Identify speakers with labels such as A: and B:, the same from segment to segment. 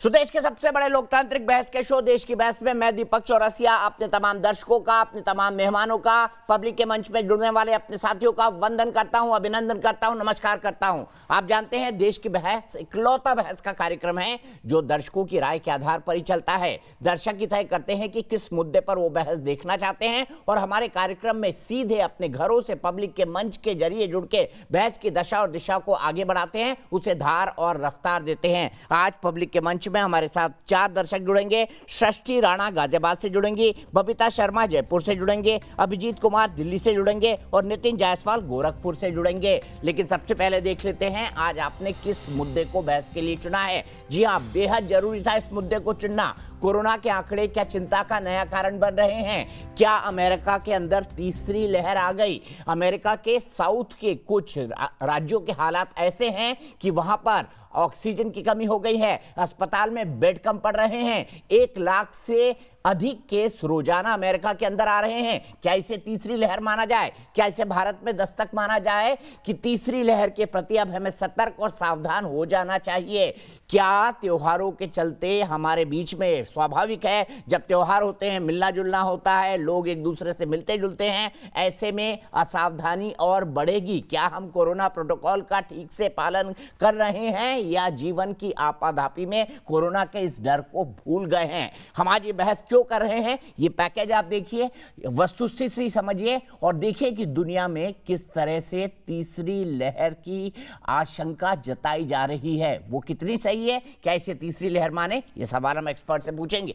A: सुदेश के सबसे बड़े लोकतांत्रिक बहस के शो देश की बहस में मैं दीपक चौरसिया अपने तमाम दर्शकों का, अपने तमाम मेहमानों का, पब्लिक के मंच में जुड़ने वाले अपने साथियों का वंदन करता हूं, अभिनंदन करता हूं, नमस्कार करता हूं। आप जानते हैं देश की बहस इकलौता बहस का कार्यक्रम है जो दर्शकों की राय के आधार पर ही चलता है। दर्शक ही तय करते हैं कि किस मुद्दे पर वो बहस देखना चाहते हैं और हमारे कार्यक्रम में सीधे अपने घरों से पब्लिक के मंच के जरिए जुड़ के बहस की दशा और दिशा को आगे बढ़ाते हैं, उसे धार और रफ्तार देते हैं। आज पब्लिक के मंच में हमारे साथ 4 दर्शक जुड़ेंगे। सृष्टि राणा गाजियाबाद से जुड़ेंगी, बबीता शर्मा जयपुर से जुड़ेंगे, अभिजीत कुमार दिल्ली से जुड़ेंगे और नितिन जायसवाल गोरखपुर से जुड़ेंगे। लेकिन सबसे पहले देख लेते हैं आज आपने किस मुद्दे को बहस के लिए चुना है। जी हाँ, बेहद जरूरी था इस मुद्दे को चुनना। कोरोना के आंकड़े क्या चिंता का नया कारण बन रहे हैं? क्या अमेरिका के अंदर तीसरी लहर आ गई? अमेरिका के साउथ के कुछ राज्यों के हालात ऐसे हैं कि वहां पर ऑक्सीजन की कमी हो गई है, अस्पताल में बेड कम पड़ रहे हैं, 1 लाख से अधिक केस रोजाना अमेरिका के अंदर आ रहे हैं। क्या इसे तीसरी लहर माना जाए? क्या इसे भारत में दस्तक माना जाए कि तीसरी लहर के प्रति अब हमें सतर्क और सावधान हो जाना चाहिए? क्या त्योहारों के चलते हमारे बीच में, स्वाभाविक है जब त्योहार होते हैं मिलना जुलना होता है, लोग एक दूसरे से मिलते जुलते हैं, ऐसे में असावधानी और बढ़ेगी। क्या हम कोरोना प्रोटोकॉल का ठीक से पालन कर रहे हैं या जीवन की आपाधापी में कोरोना के इस डर को भूल गए हैं? हम आज ये बहस क्यों कर रहे हैं, ये पैकेज आप देखिए, वस्तुस्थिति समझिए और देखिए कि दुनिया में किस तरह से तीसरी लहर की आशंका जताई जा रही है। वो कितनी सही है? क्या इसे तीसरी लहर माने? ये सवाल हम एक्सपर्ट से पूछेंगे।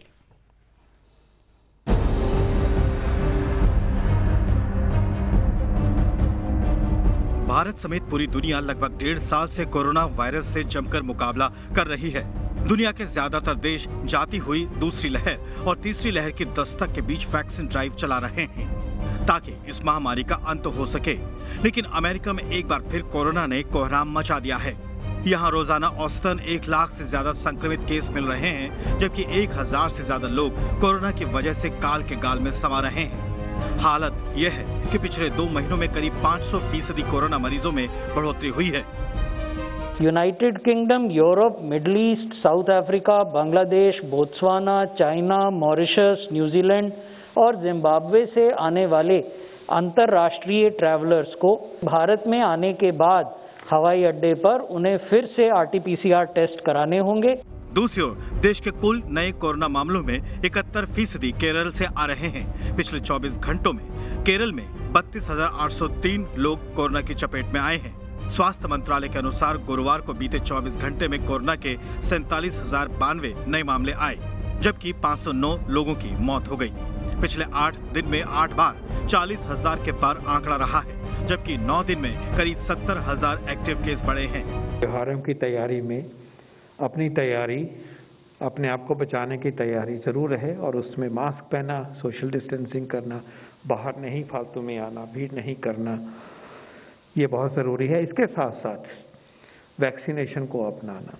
B: भारत समेत पूरी दुनिया लगभग 1.5 साल से कोरोना वायरस से जमकर मुकाबला कर रही है। दुनिया के ज्यादातर देश जाती हुई दूसरी लहर और तीसरी लहर की दस्तक के बीच वैक्सीन ड्राइव चला रहे हैं ताकि इस महामारी का अंत हो सके। लेकिन अमेरिका में एक बार फिर कोरोना ने कोहराम मचा दिया है। यहाँ रोजाना औसतन 1 लाख से ज्यादा संक्रमित केस मिल रहे हैं, जबकि 1000 से ज्यादा लोग कोरोना की वजह से काल के गाल में समा रहे हैं। हालत यह है कि पिछले 2 महीनों में करीब 500% कोरोना मरीजों में बढ़ोतरी हुई है।
C: United kingdom, Europe, middle east, south Africa, Bangladesh, Botswana, China, Mauritius, New Zealand और जिम्बाब्वे से आने वाले अंतर्राष्ट्रीय ट्रैवलर्स को भारत में आने के बाद हवाई अड्डे पर उन्हें फिर से RT-PCR टेस्ट कराने होंगे।
B: दूसरी ओर देश के कुल नए कोरोना मामलों में 71% केरल से आ रहे हैं। पिछले 24 घंटों में केरल में 32,803 लोग कोरोना की चपेट में आए हैं। स्वास्थ्य मंत्रालय के अनुसार गुरुवार को बीते 24 घंटे में कोरोना के 47,092 नए मामले आए, जबकि 509 लोगों की मौत हो गई। पिछले 8 दिन में 8 बार 40,000 के पार आंकड़ा रहा है, जबकि 9 दिन में करीब 70,000 एक्टिव केस बढ़े हैं।
D: त्योहारों की तैयारी में अपनी तैयारी, अपने आप को बचाने की तैयारी जरूर है और उसमें मास्क पहना, सोशल डिस्टेंसिंग करना, बाहर नहीं फालतू में आना, भीड़ नहीं करना, ये बहुत जरूरी है। इसके साथ साथ वैक्सीनेशन को अपनाना।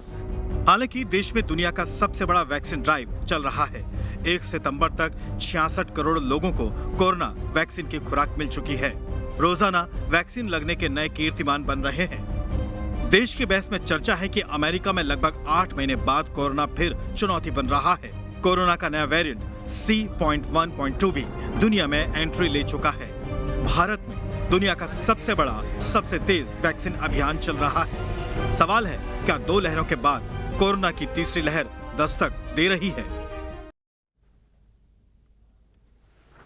B: हालांकि देश में दुनिया का सबसे बड़ा वैक्सीन ड्राइव चल रहा है। 1 सितंबर तक 66 करोड़ लोगों को कोरोना वैक्सीन की खुराक मिल चुकी है। रोजाना वैक्सीन लगने के नए कीर्तिमान बन रहे हैं। देश की बहस में चर्चा है कि अमेरिका में लगभग 8 महीने बाद कोरोना फिर चुनौती बन रहा है। कोरोना का नया वेरिएंट C.1.2 भी दुनिया में एंट्री ले चुका है। भारत में दुनिया का सबसे बड़ा, सबसे तेज वैक्सीन अभियान चल रहा है। सवाल है, क्या 2 लहरों के बाद कोरोना की तीसरी लहर दस्तक दे रही है?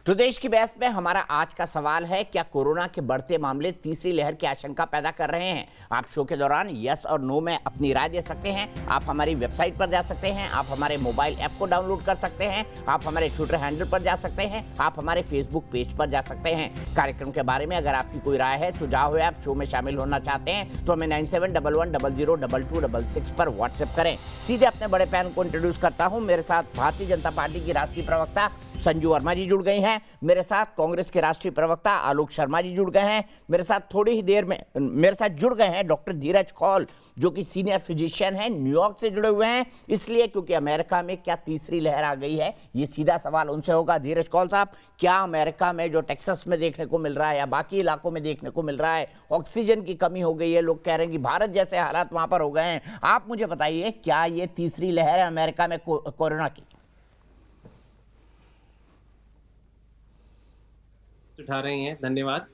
A: तो देश की बहस में हमारा आज का सवाल है, क्या कोरोना के बढ़ते मामले तीसरी लहर की आशंका पैदा कर रहे हैं? आप शो के दौरान यस और नो में अपनी राय दे सकते हैं। आप हमारी वेबसाइट पर जा सकते हैं, आप हमारे मोबाइल ऐप को डाउनलोड कर सकते हैं, आप हमारे ट्विटर हैंडल पर जा सकते हैं, आप हमारे फेसबुक पेज पर जा सकते हैं। कार्यक्रम के बारे में अगर आपकी कोई राय है, सुझाव है, आप शो में शामिल होना चाहते हैं तो हमें 9711002266 पर व्हाट्सएप करें। सीधे अपने बड़े पैन को इंट्रोड्यूस करता हूँ। मेरे साथ भारतीय जनता पार्टी की राष्ट्रीय प्रवक्ता संजू वर्मा जी जुड़ गई हैं, मेरे साथ कांग्रेस के राष्ट्रीय प्रवक्ता आलोक शर्मा जी जुड़ गए हैं, मेरे साथ थोड़ी ही देर में मेरे साथ जुड़ गए हैं डॉक्टर धीरज कौल जो कि सीनियर फिजिशियन हैं, न्यूयॉर्क से जुड़े हुए हैं, इसलिए क्योंकि अमेरिका में क्या तीसरी लहर आ गई है, ये सीधा सवाल उनसे होगा। धीरज कौल साहब, क्या अमेरिका में जो टेक्सास में देखने को मिल रहा है या बाकी इलाकों में देखने को मिल रहा है, ऑक्सीजन की कमी हो गई है, लोग कह रहे हैं कि भारत जैसे हालात वहां पर हो गए हैं, आप मुझे बताइए क्या ये तीसरी लहर है अमेरिका में कोरोना की?
E: उठा रहे हैं, धन्यवाद।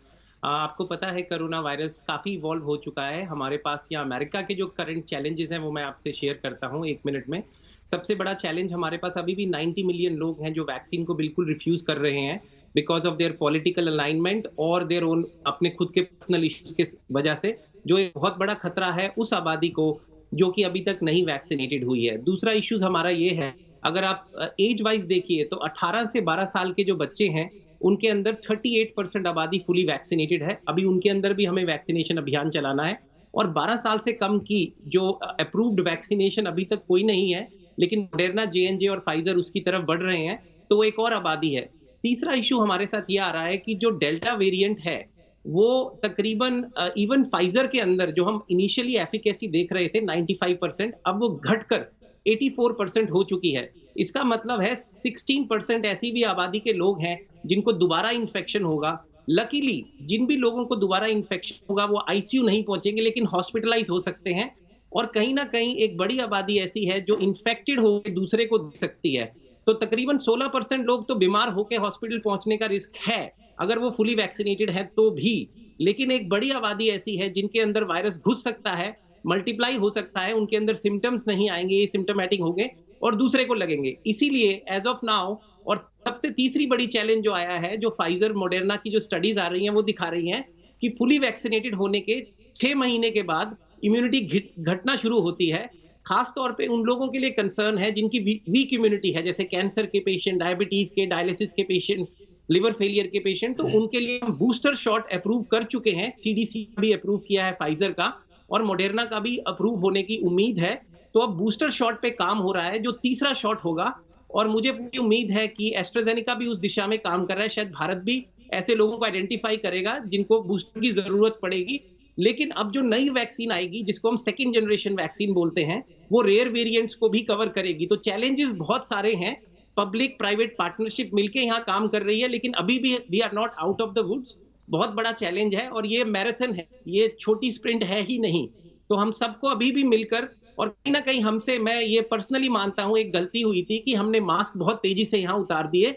E: आपको पता है कोरोना वायरस काफ़ी इवॉल्व हो चुका है। हमारे पास यहाँ अमेरिका के जो करंट चैलेंजेस हैं वो मैं आपसे शेयर करता हूँ 1 मिनट में। सबसे बड़ा चैलेंज हमारे पास अभी भी 90 मिलियन लोग हैं जो वैक्सीन को बिल्कुल रिफ्यूज कर रहे हैं because of their political alignment और देयर ओन अपने खुद के पर्सनल इश्यूज के वजह से, जो एक बहुत बड़ा खतरा है उस आबादी को जो कि अभी तक नहीं वैक्सीनेटेड हुई है। दूसरा इश्यूज हमारा ये है, अगर आप एज वाइज देखिए तो 18 से 12 साल के जो बच्चे हैं उनके अंदर 38% आबादी फुली वैक्सीनेटेड है। अभी उनके अंदर भी हमें वैक्सीनेशन अभियान चलाना है। और 12 साल से कम की जो अप्रूव्ड वैक्सीनेशन अभी तक कोई नहीं है, लेकिन मॉडर्ना, J&J और फाइजर उसकी तरफ बढ़ रहे हैं, तो वो एक और आबादी है। तीसरा इशू हमारे साथ ये आ रहा है कि जो डेल्टा वेरिएंट है वो तकरीबन इवन फाइजर के अंदर जो हम इनिशियली एफिकेसी देख रहे थे 95%, अब वो घटकर 84% हो चुकी है। इसका मतलब है 16% ऐसी भी आबादी के लोग हैं जिनको दोबारा इन्फेक्शन होगा। लकीली जिन भी लोगों को दोबारा इन्फेक्शन होगा वो आईसीयू नहीं पहुंचेंगे लेकिन हॉस्पिटलाइज हो सकते हैं। और कहीं ना कहीं एक बड़ी आबादी ऐसी है जो इन्फेक्टेड होकर दूसरे को दे सकती है। तो तकरीबन 16% लोग तो बीमार होकर हॉस्पिटल पहुंचने का रिस्क है अगर वो फुली वैक्सीनेटेड है तो भी। लेकिन एक बड़ी आबादी ऐसी है जिनके अंदर वायरस घुस सकता है, मल्टीप्लाई हो सकता है, उनके अंदर सिम्टम्स नहीं आएंगे, ये सिम्टोमेटिक होंगे और दूसरे को लगेंगे। इसीलिए एज ऑफ नाउ, और सबसे तीसरी बड़ी चैलेंज जो आया है, जो फाइजर मॉडर्ना की जो स्टडीज आ रही हैं वो दिखा रही हैं कि फुली वैक्सीनेटेड होने के 6 महीने के बाद इम्यूनिटी घटना शुरू होती है। खास तौर पे उन लोगों के लिए कंसर्न है जिनकी वीक इम्यूनिटी है, जैसे कैंसर के पेशेंट, डायबिटीज के, डायलिसिस के पेशेंट, लिवर फेलियर के पेशेंट, तो उनके लिए हम बूस्टर शॉट अप्रूव कर चुके हैं। सीडीसी भी अप्रूव किया है फाइजर का और मॉडर्ना का भी अप्रूव होने की उम्मीद है। तो अब बूस्टर शॉट पे काम हो रहा है जो तीसरा शॉट होगा, और मुझे पूरी उम्मीद है कि एस्ट्राजेनेका भी उस दिशा में काम कर रहा है। शायद भारत भी ऐसे लोगों को आइडेंटिफाई करेगा जिनको बूस्टर की जरूरत पड़ेगी। लेकिन अब जो नई वैक्सीन आएगी जिसको हम सेकेंड जनरेशन वैक्सीन बोलते हैं, वो रेयर वेरिएंट्स को भी कवर करेगी। तो चैलेंजेस बहुत सारे हैं, पब्लिक प्राइवेट पार्टनरशिप मिलके यहाँ काम कर रही है, लेकिन अभी भी we are not out of the woods. बहुत बड़ा चैलेंज है और ये मैराथन है, ये छोटी स्प्रिंट है ही नहीं। तो हम सबको अभी भी मिलकर, और कहीं ना कहीं हमसे, मैं ये पर्सनली मानता हूं एक गलती हुई थी कि हमने मास्क बहुत तेजी से यहाँ उतार दिए,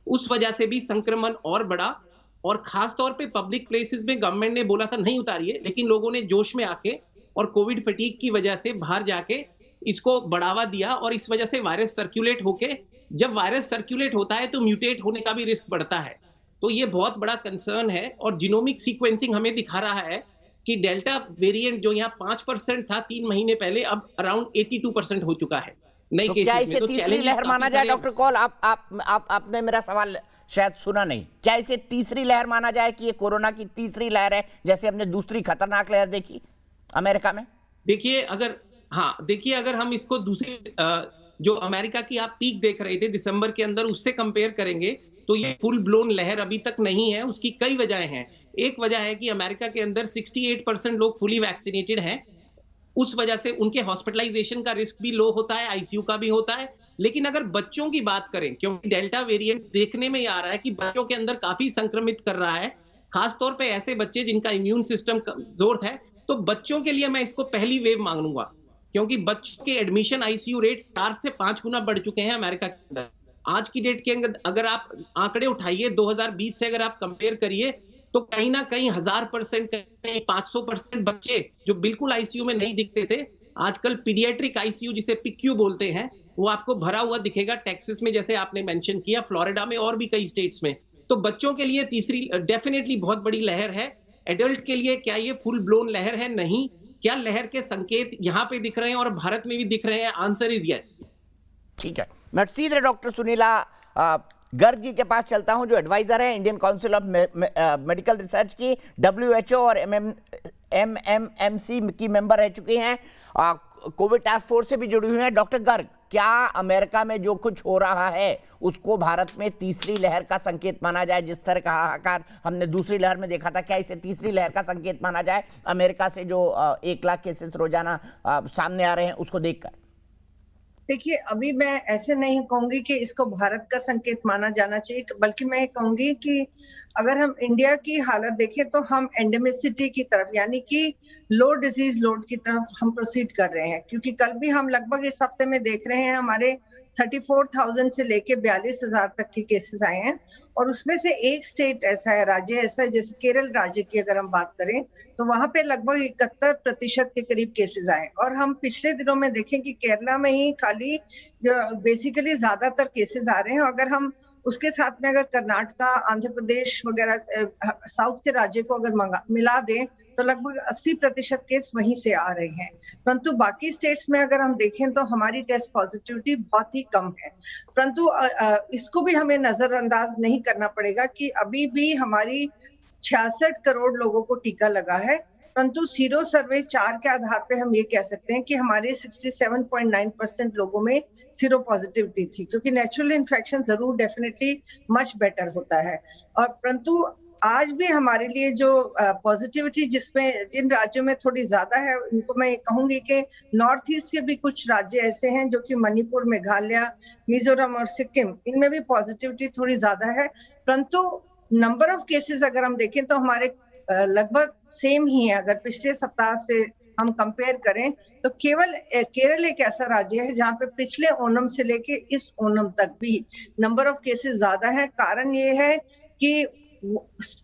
E: उस वजह से भी संक्रमण और बढ़ा। और खास तौर पे पब्लिक प्लेसेस में गवर्नमेंट ने बोला था नहीं उतारिए, लेकिन लोगों ने जोश में आके और कोविड फटीग की वजह से बाहर जाके इसको बढ़ावा दिया, और इस वजह से वायरस सर्कुलेट होके, जब वायरस सर्कुलेट होता है तो म्यूटेट होने का भी रिस्क बढ़ता है। तो ये बहुत बड़ा कंसर्न है। और जीनोमिक सीक्वेंसिंग हमें दिखा रहा है कि डेल्टा वेरिएंट जो यहाँ 5% था 3 महीने पहले, अब अराउंड 82% हो चुका है नई केसेस में।
A: इसे
E: तो
A: तीसरी लहर माना जाए? डॉक्टर कौल, आपने मेरा सवाल शायद सुना नहीं। क्या इसे तीसरी लहर माना जाए कि ये कोरोना की तीसरी लहर है, जैसे हमने दूसरी खतरनाक लहर देखी अमेरिका में?
E: देखिए अगर हम इसको दूसरी जो अमेरिका की आप पीक देख रहे थे दिसंबर के अंदर, उससे कंपेयर करेंगे तो ये फुल ब्लोन लहर अभी तक नहीं है। उसकी कई वजहें हैं। एक वजह है कि अमेरिका के अंदर 68% लोग फुली वैक्सीनेटेड हैं, उस वजह से उनके हॉस्पिटलाइजेशन का रिस्क भी लो होता है, आईसीयू का भी होता है। लेकिन अगर बच्चों की बात करें, क्योंकि डेल्टा वेरिएंट देखने में आ रहा है कि बच्चों के अंदर काफी संक्रमित कर रहा है, खासतौर पे ऐसे बच्चे जिनका इम्यून सिस्टम कमजोर है, तो बच्चों के लिए मैं इसको पहली वेव मांगूंगा, क्योंकि बच्चों के एडमिशन आईसीयू रेट 4 से 5 गुना बढ़ चुके हैं अमेरिका के अंदर। आज की डेट के अंदर अगर आप आंकड़े उठाइए 2020 से अगर आप कंपेयर करिए, तो कहीं ना कहीं 1000%, कहीं 500% बच्चे जो बिल्कुल आईसीयू में नहीं दिखते थे, आजकल पीडियाट्रिक आईसीयू जिसे पिक्यू बोलते हैं, वो आपको भरा हुआ दिखेगा। टेक्सास में जैसे आपने मेंशन किया, फ्लोरिडा में और भी कई स्टेट्स में। तो बच्चों के लिए तीसरी डेफिनेटली बहुत बड़ी लहर है। एडल्ट के लिए क्या ये फुल ब्लोन लहर है? नहीं। क्या लहर के संकेत यहाँ पे दिख रहे हैं और भारत में भी दिख रहे हैं? Answer is yes.
A: ठीक है, मैं सीधे डॉक्टर सुनीला गर्ग जी के पास चलता हूं, जो एडवाइजर है Indian council of medical research की, WHO और MMMC की मेंबर रह चुकी हैं, कोविड टास्क फोर्स से भी जुड़ी हुई हैं। डॉक्टर गर्ग, क्या अमेरिका में जो कुछ हो रहा है उसको भारत में तीसरी लहर का संकेत माना जाए? जिस तरह का हाहाकार हमने दूसरी लहर में देखा था, क्या इसे तीसरी लहर का संकेत माना जाए अमेरिका से जो 1 लाख केसेस रोजाना सामने आ रहे हैं उसको देखकर?
F: देखिए, अभी मैं ऐसे नहीं कहूंगी कि इसको भारत का संकेत माना जाना चाहिए, बल्कि मैं कहूंगी कि अगर हम इंडिया की हालत देखें तो हम एंडेमिसिटी की तरफ, यानी कि लो डिजीज लोड की तरफ हम प्रोसीड कर रहे हैं। क्योंकि कल भी हम लगभग इस हफ्ते में देख रहे हैं हमारे 34,000 से लेके 42,000 तक के केसेस आए हैं, और उसमें से एक स्टेट ऐसा है, राज्य ऐसा है, जैसे केरल राज्य की अगर हम बात करें तो वहां पे लगभग 71% के करीब केसेस आए। और हम पिछले दिनों में देखें कि केरला में ही खाली जो बेसिकली ज्यादातर केसेस आ रहे हैं। अगर हम उसके साथ में अगर कर्नाटका, आंध्र प्रदेश वगैरह साउथ के राज्य को अगर मिला दें तो लगभग 80% केस वहीं से आ रहे हैं। परंतु बाकी स्टेट्स में अगर हम देखें तो हमारी टेस्ट पॉजिटिविटी बहुत ही कम है। परंतु इसको भी हमें नजरअंदाज नहीं करना पड़ेगा कि अभी भी हमारी 66 करोड़ लोगों को टीका लगा है, परंतु सीरो सर्वे 4 के आधार पे हम ये कह सकते हैं कि हमारे 67.9% लोगों में सीरो पॉजिटिविटी थी, क्योंकि नेचुरल इन्फेक्शन जरूर डेफिनेटली मच बेटर होता है। और परंतु आज भी हमारे लिए जो पॉजिटिविटी जिन राज्यों में थोड़ी ज्यादा है, उनको मैं कहूंगी कि नॉर्थ ईस्ट के भी कुछ राज्य ऐसे हैं जो कि मणिपुर, मेघालय, मिजोरम और सिक्किम, इनमें भी पॉजिटिविटी थोड़ी ज्यादा है। परंतु नंबर ऑफ केसेस अगर हम देखें तो हमारे लगभग सेम ही है। अगर पिछले सप्ताह से हम कंपेयर करें तो केवल केरल एक ऐसा राज्य है जहां पे पिछले ओणम से लेके इस ओणम तक भी नंबर ऑफ केसेस ज्यादा है। कारण ये है कि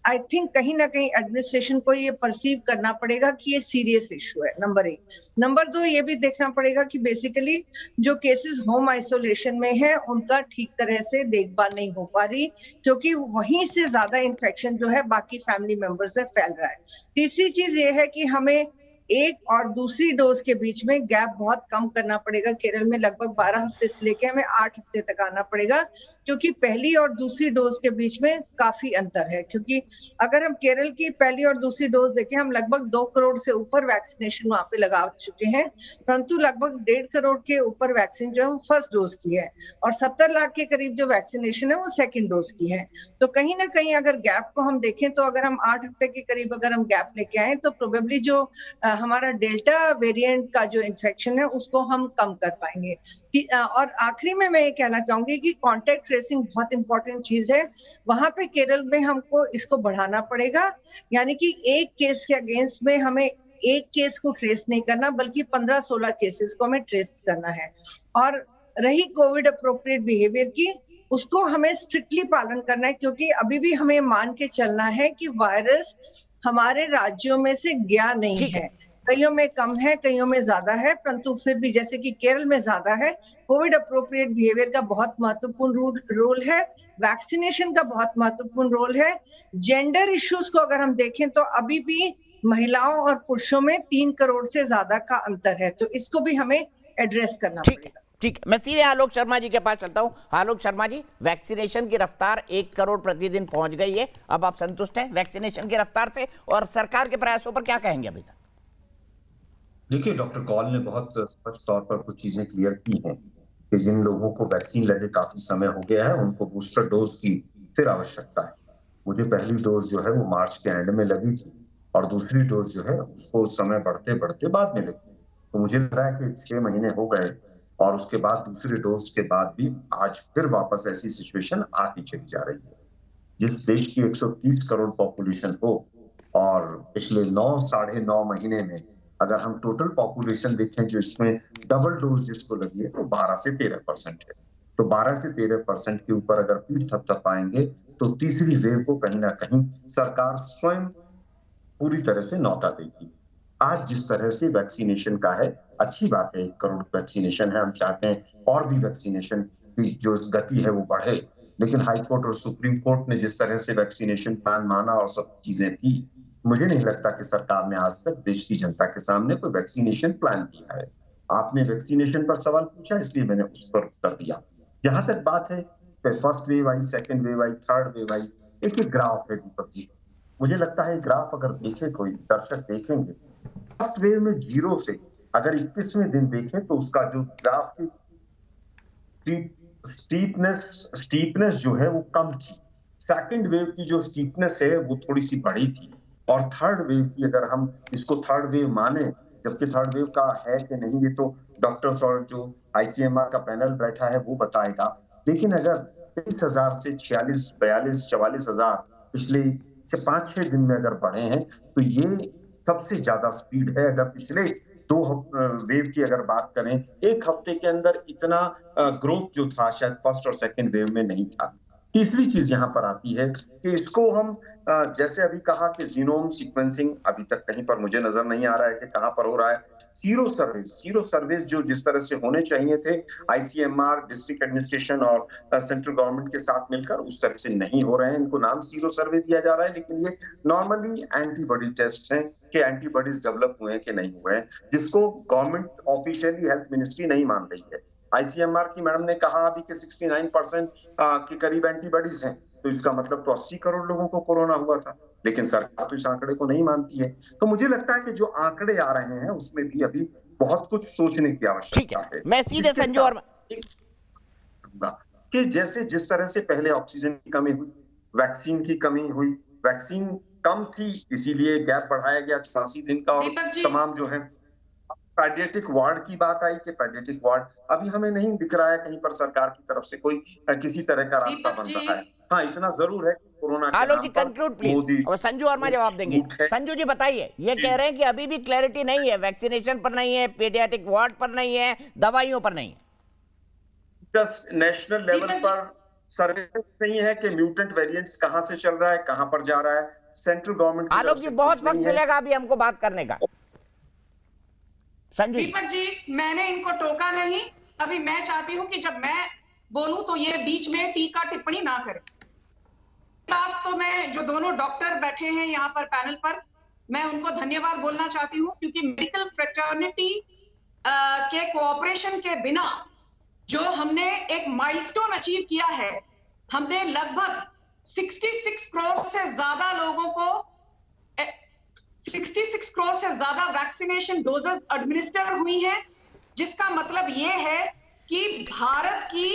F: आई थिंक कहीं ना कहीं एडमिनिस्ट्रेशन को ये परसीव करना पड़ेगा कि ये सीरियस इशू है, नंबर 1। नंबर 2, ये भी देखना पड़ेगा कि बेसिकली जो केसेस होम आइसोलेशन में है उनका ठीक तरह से देखभाल नहीं हो पा रही, क्योंकि वहीं से ज्यादा इन्फेक्शन जो है बाकी फैमिली मेंबर्स में फैल रहा है। तीसरी चीज ये है कि हमें एक और दूसरी डोज के बीच में गैप बहुत कम करना पड़ेगा। केरल में लगभग 12 हफ्ते से लेके हमें 8 हफ्ते तक आना पड़ेगा, क्योंकि पहली और दूसरी डोज के बीच में काफी अंतर है। क्योंकि अगर हम केरल की पहली और दूसरी डोज देखें, हम लगभग 2 करोड़ से ऊपर वैक्सीनेशन वहां पे लगा चुके हैं, परंतु लगभग 1.5 करोड़ के ऊपर वैक्सीन जो है वो फर्स्ट डोज की है, और 70 लाख के करीब जो वैक्सीनेशन है वो सेकेंड डोज की है। तो कहीं ना कहीं अगर गैप को हम देखें तो अगर हम 8 हफ्ते के करीब अगर हम गैप लेके आए तो प्रोबेबली जो हमारा डेल्टा वेरिएंट का जो इन्फेक्शन है उसको हम कम कर पाएंगे। और आखिरी में मैं ये कहना चाहूंगी कि कांटेक्ट ट्रेसिंग बहुत इंपॉर्टेंट चीज है। वहां पे केरल में हमको इसको बढ़ाना पड़ेगा, यानी कि एक केस के अगेंस्ट में हमें एक केस को ट्रेस नहीं करना, बल्कि 15-16 केसेस को हमें ट्रेस करना है। और रही कोविड अप्रोप्रिएट बिहेवियर की, उसको हमें स्ट्रिक्टली पालन करना है, क्योंकि अभी भी हमें मान के चलना है कि वायरस हमारे राज्यों में से गया नहीं है। कईयों में कम है, कईयों में ज्यादा है, परंतु फिर भी जैसे कि केरल में ज्यादा है। कोविड अप्रोप्रिएट बिहेवियर का बहुत महत्वपूर्ण रोल है, वैक्सीनेशन का बहुत महत्वपूर्ण रोल है। जेंडर इश्यूज को अगर हम देखें तो अभी भी महिलाओं और पुरुषों में 3 करोड़ से ज्यादा का अंतर है, तो इसको भी हमें एड्रेस करना पड़ेगा।
A: ठीक है, मैं सीधे आलोक शर्मा जी के पास चलता हूं। आलोक शर्मा जी, वैक्सीनेशन की रफ्तार 1 करोड़ प्रतिदिन पहुंच गई है, अब आप संतुष्ट हैं वैक्सीनेशन की रफ्तार से, और सरकार के प्रयासों पर क्या कहेंगे अभी तक?
G: देखिए, डॉक्टर कौल ने बहुत स्पष्ट तौर पर कुछ चीजें क्लियर की हैं कि जिन लोगों को वैक्सीन लगे काफी समय हो गया है उनको बूस्टर डोज की फिर आवश्यकता है। मुझे पहली डोज जो है वो मार्च के एंड में लगी थी, और दूसरी डोज जो है उसको समय बढ़ते बढ़ते बाद में लगी। तो मुझे लग रहा है कि 6 महीने हो गए, और उसके बाद दूसरी डोज के बाद भी आज फिर वापस ऐसी सिचुएशन आती चली जा रही है। जिस देश की 130 करोड़ पॉपुलेशन हो, और पिछले 9-9.5 महीने में अगर हम टोटल पॉपुलेशन देखें जो इसमें डबल डोज जिसको लगी है तो 12 से 13% है। तो 12 से 13% के ऊपर अगर पीठ थपथपाएंगे तो तीसरी वेव को कहीं ना कहीं सरकार स्वयं पूरी तरह से न्योता देगी। आज जिस तरह से वैक्सीनेशन का है, अच्छी बात है, 1 करोड़ वैक्सीनेशन है, हम चाहते हैं और भी वैक्सीनेशन की जो गति है वो बढ़े, लेकिन हाई कोर्ट और सुप्रीम कोर्ट ने जिस तरह से वैक्सीनेशन प्लान माना और सब चीजें थी, मुझे नहीं लगता कि सरकार ने आज तक देश की जनता के सामने कोई वैक्सीनेशन प्लान दिया है। आपने वैक्सीनेशन पर सवाल पूछा, इसलिए मैंने उस पर उत्तर दिया। जहां तक बात है फर्स्ट वेव आई, सेकंड वेव आई, थर्ड वेव आई, एक ग्राफ है दीपक जी। मुझे लगता है ग्राफ अगर देखे, कोई दर्शक देखेंगे, फर्स्ट वेव में 0 से अगर 21वें दिन देखें तो उसका जो ग्राफ स्टीपनेस जो है वो कम थी। सेकंड वेव की जो स्टीपनेस है वो थोड़ी सी बढ़ी थी, और थर्ड वेव की अगर हम इसको थर्ड वेव माने, जबकि थर्ड वेव का है कि नहीं ये तो डॉक्टर्स और जो आईसीएमआर का पैनल बैठा है वो बताएगा। लेकिन अगर 23,000 से 46, 42, 44,000 पिछले 5-6 दिन में अगर बढ़े हैं, तो ये सबसे ज्यादा स्पीड है। अगर पिछले 2 वेव की अगर बात करें, 1 हफ्ते के अंदर इतना ग्रोथ जो था शायद फर्स्ट और सेकंड वेव में नहीं था। तीसरी चीज यहाँ पर आती है कि इसको हम जैसे अभी कहा कि जीनोम सीक्वेंसिंग अभी तक कहीं पर मुझे नजर नहीं आ रहा है कि कहां पर हो रहा है। सीरो सर्विस जो जिस तरह से होने चाहिए थे आईसीएमआर, डिस्ट्रिक्ट एडमिनिस्ट्रेशन और सेंट्रल गवर्नमेंट के साथ मिलकर, उस तरह से नहीं हो रहे हैं। इनको नाम सीरो सर्वे दिया जा रहा है, लेकिन ये नॉर्मली एंटीबॉडी टेस्ट हैं कि एंटीबॉडीज डेवलप हुए हैं कि नहीं हुए हैं, जिसको गवर्नमेंट ऑफिशियली हेल्थ मिनिस्ट्री नहीं मान रही है। आईसीएमआर की मैडम ने कहा अभी कि 69% के करीब एंटीबॉडीज हैं, तो इसका मतलब तो 80 करोड़ लोगों को कोरोना हुआ था, लेकिन सरकार तो इस आंकड़े को नहीं मानती है। तो मुझे लगता है कि जो आंकड़े आ रहे हैं उसमें भी अभी बहुत कुछ सोचने की आवश्यकता है।
A: मैं सीधे संजू और
G: कि जैसे जिस तरह से पहले ऑक्सीजन की कमी हुई, वैक्सीन की कमी हुई, वैक्सीन कम थी इसीलिए गैप बढ़ाया गया 84 दिन का, और तमाम जो है पेडियाट्रिक वार्ड की बात आई कि पेडियाट्रिक वार्ड अभी हमें नहीं दिख रहा है कहीं पर सरकार की तरफ से कोई किसी तरह का रास्ता बन रहा है। हाँ, इतना जरूर है कोरोना के
A: आलोक
G: नाम
A: जी
G: पर
A: कंक्लूड प्लीज,
G: मोदी
A: और संजू वर्मा जवाब देंगे। संजू जी बताइए, ये कह रहे हैं कि अभी भी क्लैरिटी नहीं है, वैक्सीनेशन पर नहीं है, पीडियाट्रिक वार्ड पर नहीं है, दवाइयों पर नहीं है।
G: जस्ट नेशनल लेवल पर सर्वेलेंस नहीं है कि म्यूटेंट वेरिएंट्स कहां से चल रहा है, कहां पर जा रहा है। सेंट्रल गवर्नमेंट
A: आलोक जी बहुत वक्त मिलेगा अभी हमको बात करने का। संजू
H: दीपक जी, मैंने इनको टोका नहीं। अभी मैं चाहती हूं कि जब मैं बोलूं तो ये बीच में टीका टिप्पणी ना करें। बात तो मैं जो दोनों डॉक्टर बैठे हैं यहाँ पर पैनल पर, मैं उनको धन्यवाद बोलना चाहती हूँ, क्योंकि मेडिकल फ्रेटर्निटी के कोऑपरेशन के बिना जो हमने एक माइलस्टोन अचीव किया है, हमने लगभग 66 करोड़ से ज्यादा लोगों को 66 करोड़ से ज्यादा वैक्सीनेशन डोजेस एडमिनिस्टर हुई हैं, जिसका मतलब ये है कि भारत की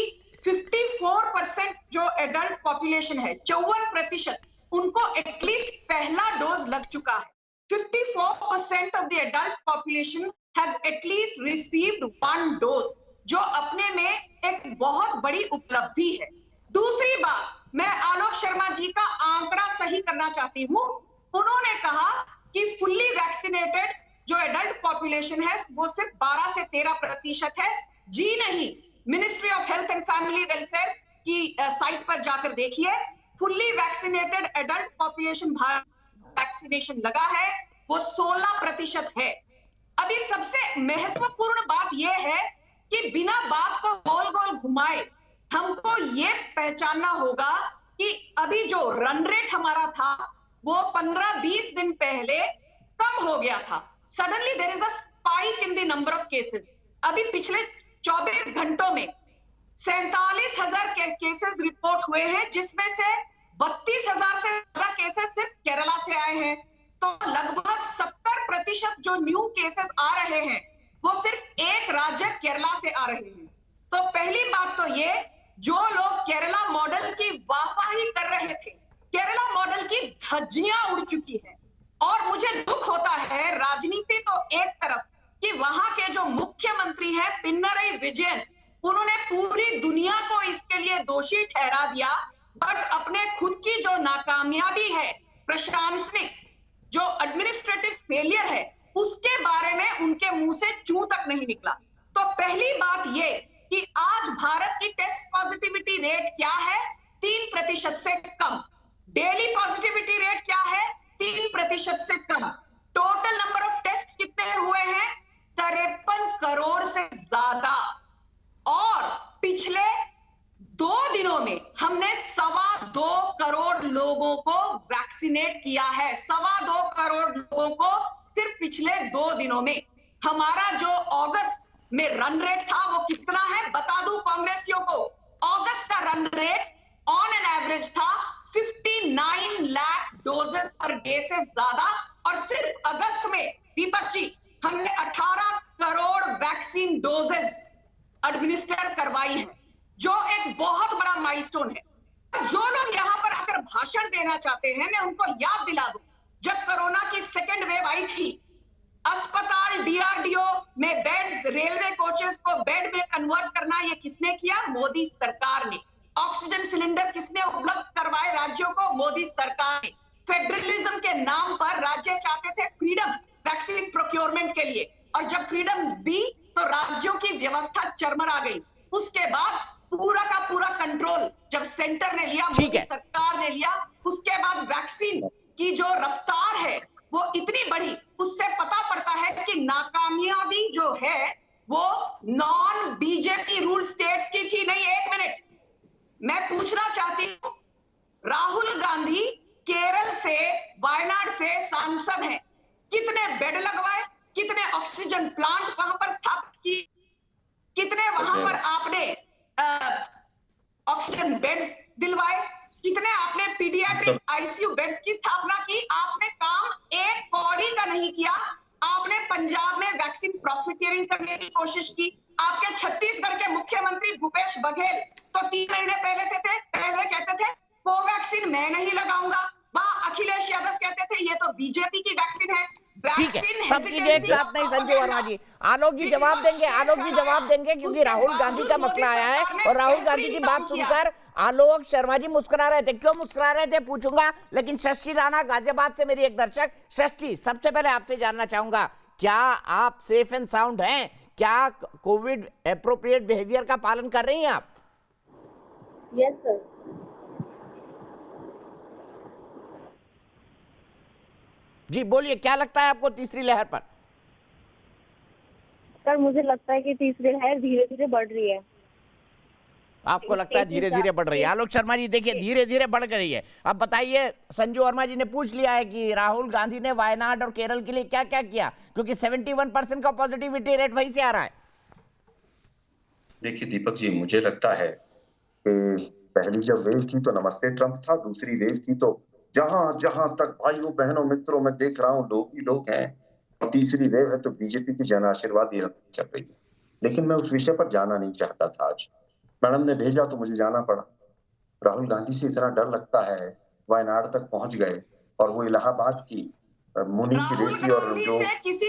H: 54% जो एडल्ट पॉपुलेशन है, 54% उनको एटलीस्ट पहला डोज लग चुका है। 54% of the adult population has at least received one dose, जो अपने में एक बहुत बड़ी उपलब्धि है। दूसरी बात, मैं आलोक शर्मा जी का आंकड़ा सही करना चाहती हूं। उन्होंने कहा कि फुल्ली वैक्सीनेटेड जो एडल्ट पॉपुलेशन है वो सिर्फ 12 से 13% है। जी नहीं, ministry of health and family welfare की साइट पर जाकर देखिए, fully vaccinated adult population Bharat vaccination लगा है वो 16% है। अभी सबसे महत्वपूर्ण बात यह है कि बिना बात को गोल गोल घुमाए हमको ये पहचानना होगा कि अभी जो रन रेट हमारा था वो 15-20 दिन पहले कम हो गया था। Suddenly there is a spike in the number of cases. अभी पिछले 24 घंटों में 47,000 केसेस रिपोर्ट हुए हैं, जिसमें से 32,000 से ज्यादा केसेस सिर्फ केरला से आए हैं। तो लगभग 70% जो न्यू केसेस आ रहे हैं वो सिर्फ एक राज्य केरला से आ रहे हैं। तो पहली बात तो ये, जो लोग केरला मॉडल की वाहवाही कर रहे थे, केरला मॉडल की धज्जियां उड़ चुकी है। और मुझे दुख होता है, राजनीति तो एक तरफ कि वहां के जो मुख्यमंत्री हैं पिनरई विजयन, उन्होंने पूरी दुनिया को इसके लिए दोषी ठहरा दिया, बट अपने खुद की जो नाकामयाबी है, प्रशासनिक जो एडमिनिस्ट्रेटिव फेलियर है, उसके बारे में उनके मुंह से चूं तक नहीं निकला। तो पहली बात ये कि आज भारत की टेस्ट पॉजिटिविटी रेट क्या है? 3% से कम। डेली पॉजिटिविटी रेट क्या है? 3% से कम। टोटल नंबर ऑफ टेस्ट कितने हुए हैं? 53 करोड़ से ज्यादा। और पिछले 2 दिनों में हमने 2.25 करोड़ लोगों को वैक्सीनेट किया है। 2.25 करोड़ लोगों को सिर्फ पिछले 2 दिनों में। हमारा जो अगस्त में रन रेट था वो कितना है बता दूं कांग्रेसियों को। अगस्त का run rate on an average था 59 लाख डोजेस पर डे से ज्यादा, और सिर्फ अगस्त में दीपक जी हमने 18 करोड़ वैक्सीन डोजेस एडमिनिस्टर करवाई है। जो एक बहुत बड़ा माइलस्टोन है। जो लोग यहाँ पर आकर भाषण देना चाहते हैं, मैं उनको याद दिला दूं, जब कोरोना की सेकेंड वेव आई थी, अस्पताल डीआरडीओ में बेड्स, रेलवे कोचेस को बेड में कन्वर्ट करना, ये किसने किया? मोदी सरकार ने। ऑक्सीजन सिलेंडर किसने उपलब्ध करवाए राज्यों को? मोदी सरकार ने। फेडरलिज्म के नाम पर राज्य चाहते थे फ्रीडम वैक्सीन प्रोक्योरमेंट के लिए, और जब फ्रीडम दी तो राज्यों की व्यवस्था चरमरा गई। उसके बाद पूरा का पूरा कंट्रोल जब सेंटर ने लिया, मोदी सरकार ने लिया, उसके बाद वैक्सीन की जो रफ्तार है वो इतनी बढ़ी, उससे पता पड़ता है कि नाकामयाबी जो है वो नॉन बीजेपी रूल स्टेट्स की थी। नहीं, एक मिनट, मैं पूछना चाहती हूं, राहुल गांधी केरल से, वायनाड से सांसद हैं, कितने बेड लगवाए, कितने ऑक्सीजन प्लांट वहां पर स्थापित की, कितने वहां पर आपने ऑक्सीजन बेड्स दिलवाए, कितने आपने पीडियाट्रिक आईसीयू बेड्स की स्थापना की? आपने काम एक कौड़ी का नहीं किया। आपने पंजाब में वैक्सीन प्रॉफिटियरिंग करने की कोशिश की। आपके छत्तीसगढ़ के मुख्यमंत्री भूपेश बघेल तो 3 महीने पहले कहते थे कोवैक्सीन मैं नहीं लगाऊंगा। वहां अखिलेश यादव कहते थे ये तो बीजेपी की वैक्सीन है।
A: ठीक है, सब चीजें एक साथ नहीं संजू वर्मा जी। आलोक जी जवाब देंगे, आलोक जी जवाब देंगे, क्योंकि राहुल गांधी का मसला आया है और राहुल गांधी की बात सुनकर आलोक शर्मा जी मुस्कुरा रहे थे। क्यों मुस्कुरा रहे थे पूछूंगा, लेकिन शशि राणा गाजियाबाद से मेरी एक दर्शक, शशि सबसे पहले आपसे जानना चाहूंगा, क्या आप सेफ एंड साउंड हैं? क्या कोविड एप्रोप्रिएट बिहेवियर का पालन कर रही हैं आप?
I: Yes sir.
A: जी बोलिए, क्या लगता है आपको तीसरी लहर पर?
I: सर मुझे लगता है कि तीसरी लहर धीरे धीरे बढ़ रही है।
A: आपको लगता है धीरे धीरे बढ़ रही है? आलोक शर्मा जी देखिए, धीरे धीरे बढ़ रही है। अब बताइए, संजू वर्मा जी ने पूछ लिया है कि राहुल गांधी ने वायनाड और केरल के लिए क्या क्या किया, क्योंकि 71% का पॉजिटिविटी रेट वहीं से आ रहा है।
G: देखिए दीपक जी, मुझे लगता है कि पहली जब वेव थी तो नमस्ते ट्रंप था, दूसरी वेव थी तो जहां जहां तक भाइयों बहनों मित्रों में देख रहा हूं लोग ही लोग हैं, और तीसरी वेव है तो बीजेपी की जन आशीर्वाद ये चल रही है। लेकिन मैं उस विषय पर जाना नहीं चाहता था। आज मैडम ने भेजा तो मुझे जाना पड़ा। राहुल गांधी से इतना डर लगता है, वायनाड तक पहुंच गए और वो इलाहाबाद की मुनि की बेटी और जो
H: जिस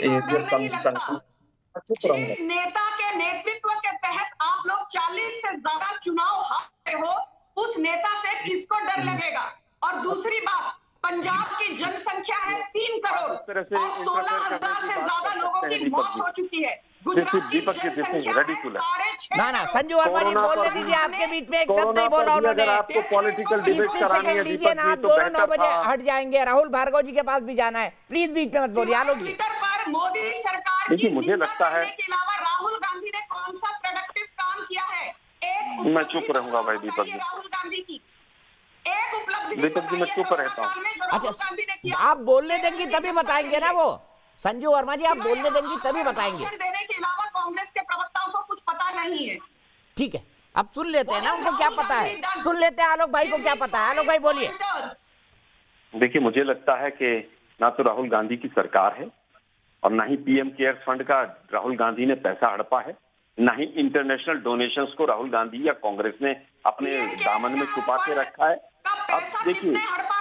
H: नेता के नेतृत्व के तहत आप लोग 40 से ज्यादा चुनाव हारे हो, उस नेता से किसको डर लगेगा? और दूसरी बात, पंजाब की जनसंख्या है 3 करोड़ और 16,000 से ज्यादा लोगों की मौत हो चुकी है। गुजरात की जनसंख्या है 6.5
A: ना ना संजू वर्मा जी बोलने दीजिए, आपके बीच में एक शब्द नहीं बोला उन्होंने।
J: आपको पॉलिटिकल डिबेट करानी है
A: दीजिए ना, आप दोनों 9 बजे हट जाएंगे, राहुल भार्गव जी के पास भी जाना है, प्लीज बीच में मत बोलिए। आलोक जी,
H: ट्विटर पर मोदी सरकार की
J: मुझे लगता है
H: के अलावा राहुल गांधी ने कौन सा प्रोडक्टिव काम किया है? एक
J: मैं चुप रहूंगा भाई दीपक जी।
H: राहुल गांधी की एक उपलब्धि
J: दीपक जी मैं चुप रहता हूँ।
A: अच्छा आप बोलने देंगी तभी बताएंगे ना वो, संजू वर्मा जी आप बोलने देंगी तभी बताएंगे।
H: देने के अलावा कांग्रेस के प्रवक्ताओं को कुछ पता नहीं है।
A: ठीक है, अब सुन लेते हैं ना, उनको क्या पता है, सुन लेते हैं आलोक भाई को क्या पता है। आलोक भाई बोलिए।
J: देखिए मुझे लगता है कि ना तो राहुल गांधी की सरकार है और ना ही पीएम केयर्स फंड का राहुल गांधी ने पैसा हड़पा है, ना ही इंटरनेशनल डोनेशंस को राहुल गांधी या कांग्रेस ने अपने दामन में छुपा के रखा है। अब देखिए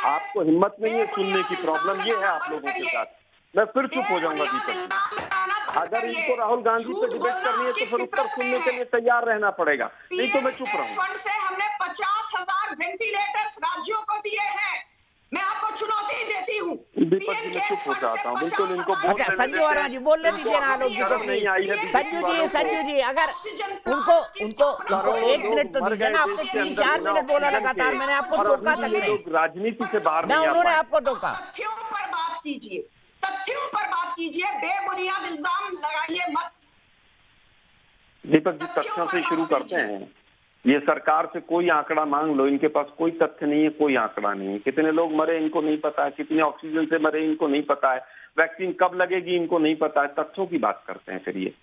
J: आपको हिम्मत नहीं है सुनने की, प्रॉब्लम ये है आप लोगों के साथ। मैं फिर चुप हो जाऊंगा दीपक। अगर इनको राहुल गांधी पे डिबेट करनी है तो फिर उत्तर सुनने के लिए तैयार रहना पड़ेगा, नहीं तो मैं चुप रहूंगा।
H: फंड से हमने 50,000 वेंटिलेटर्स राज्यों को दिए हैं। मैं आपको चुनौती देती हूँ।
J: दीपक जी मैं चुप हो जाता हूँ, बिल्कुल इनको।
A: अच्छा संजू वर्मा जी बोलने दीजिए ना आलोक जी को प्लीज। संजू जी अगर उनको 1 मिनट तो दीजिए ना, आपने 3-4 मिनट बोला लगातार, मैंने आपको टोका तक नहीं।
J: राजनीति से बाहर
A: ना उन्होंने आपको टोका।
H: तथ्यों पर बात कीजिए, तथ्यों पर बात कीजिए, बेबुनियाद इल्जाम लगाइए मत।
J: दीपक जी तथ्यों से शुरू करते हैं। ये सरकार से कोई आंकड़ा मांग लो, इनके पास कोई तथ्य नहीं है, कोई आंकड़ा नहीं है। कितने लोग मरे इनको नहीं पता है, कितने ऑक्सीजन से मरे इनको नहीं पता है, वैक्सीन कब लगेगी इनको नहीं पता है। तथ्यों की बात करते हैं फिर ये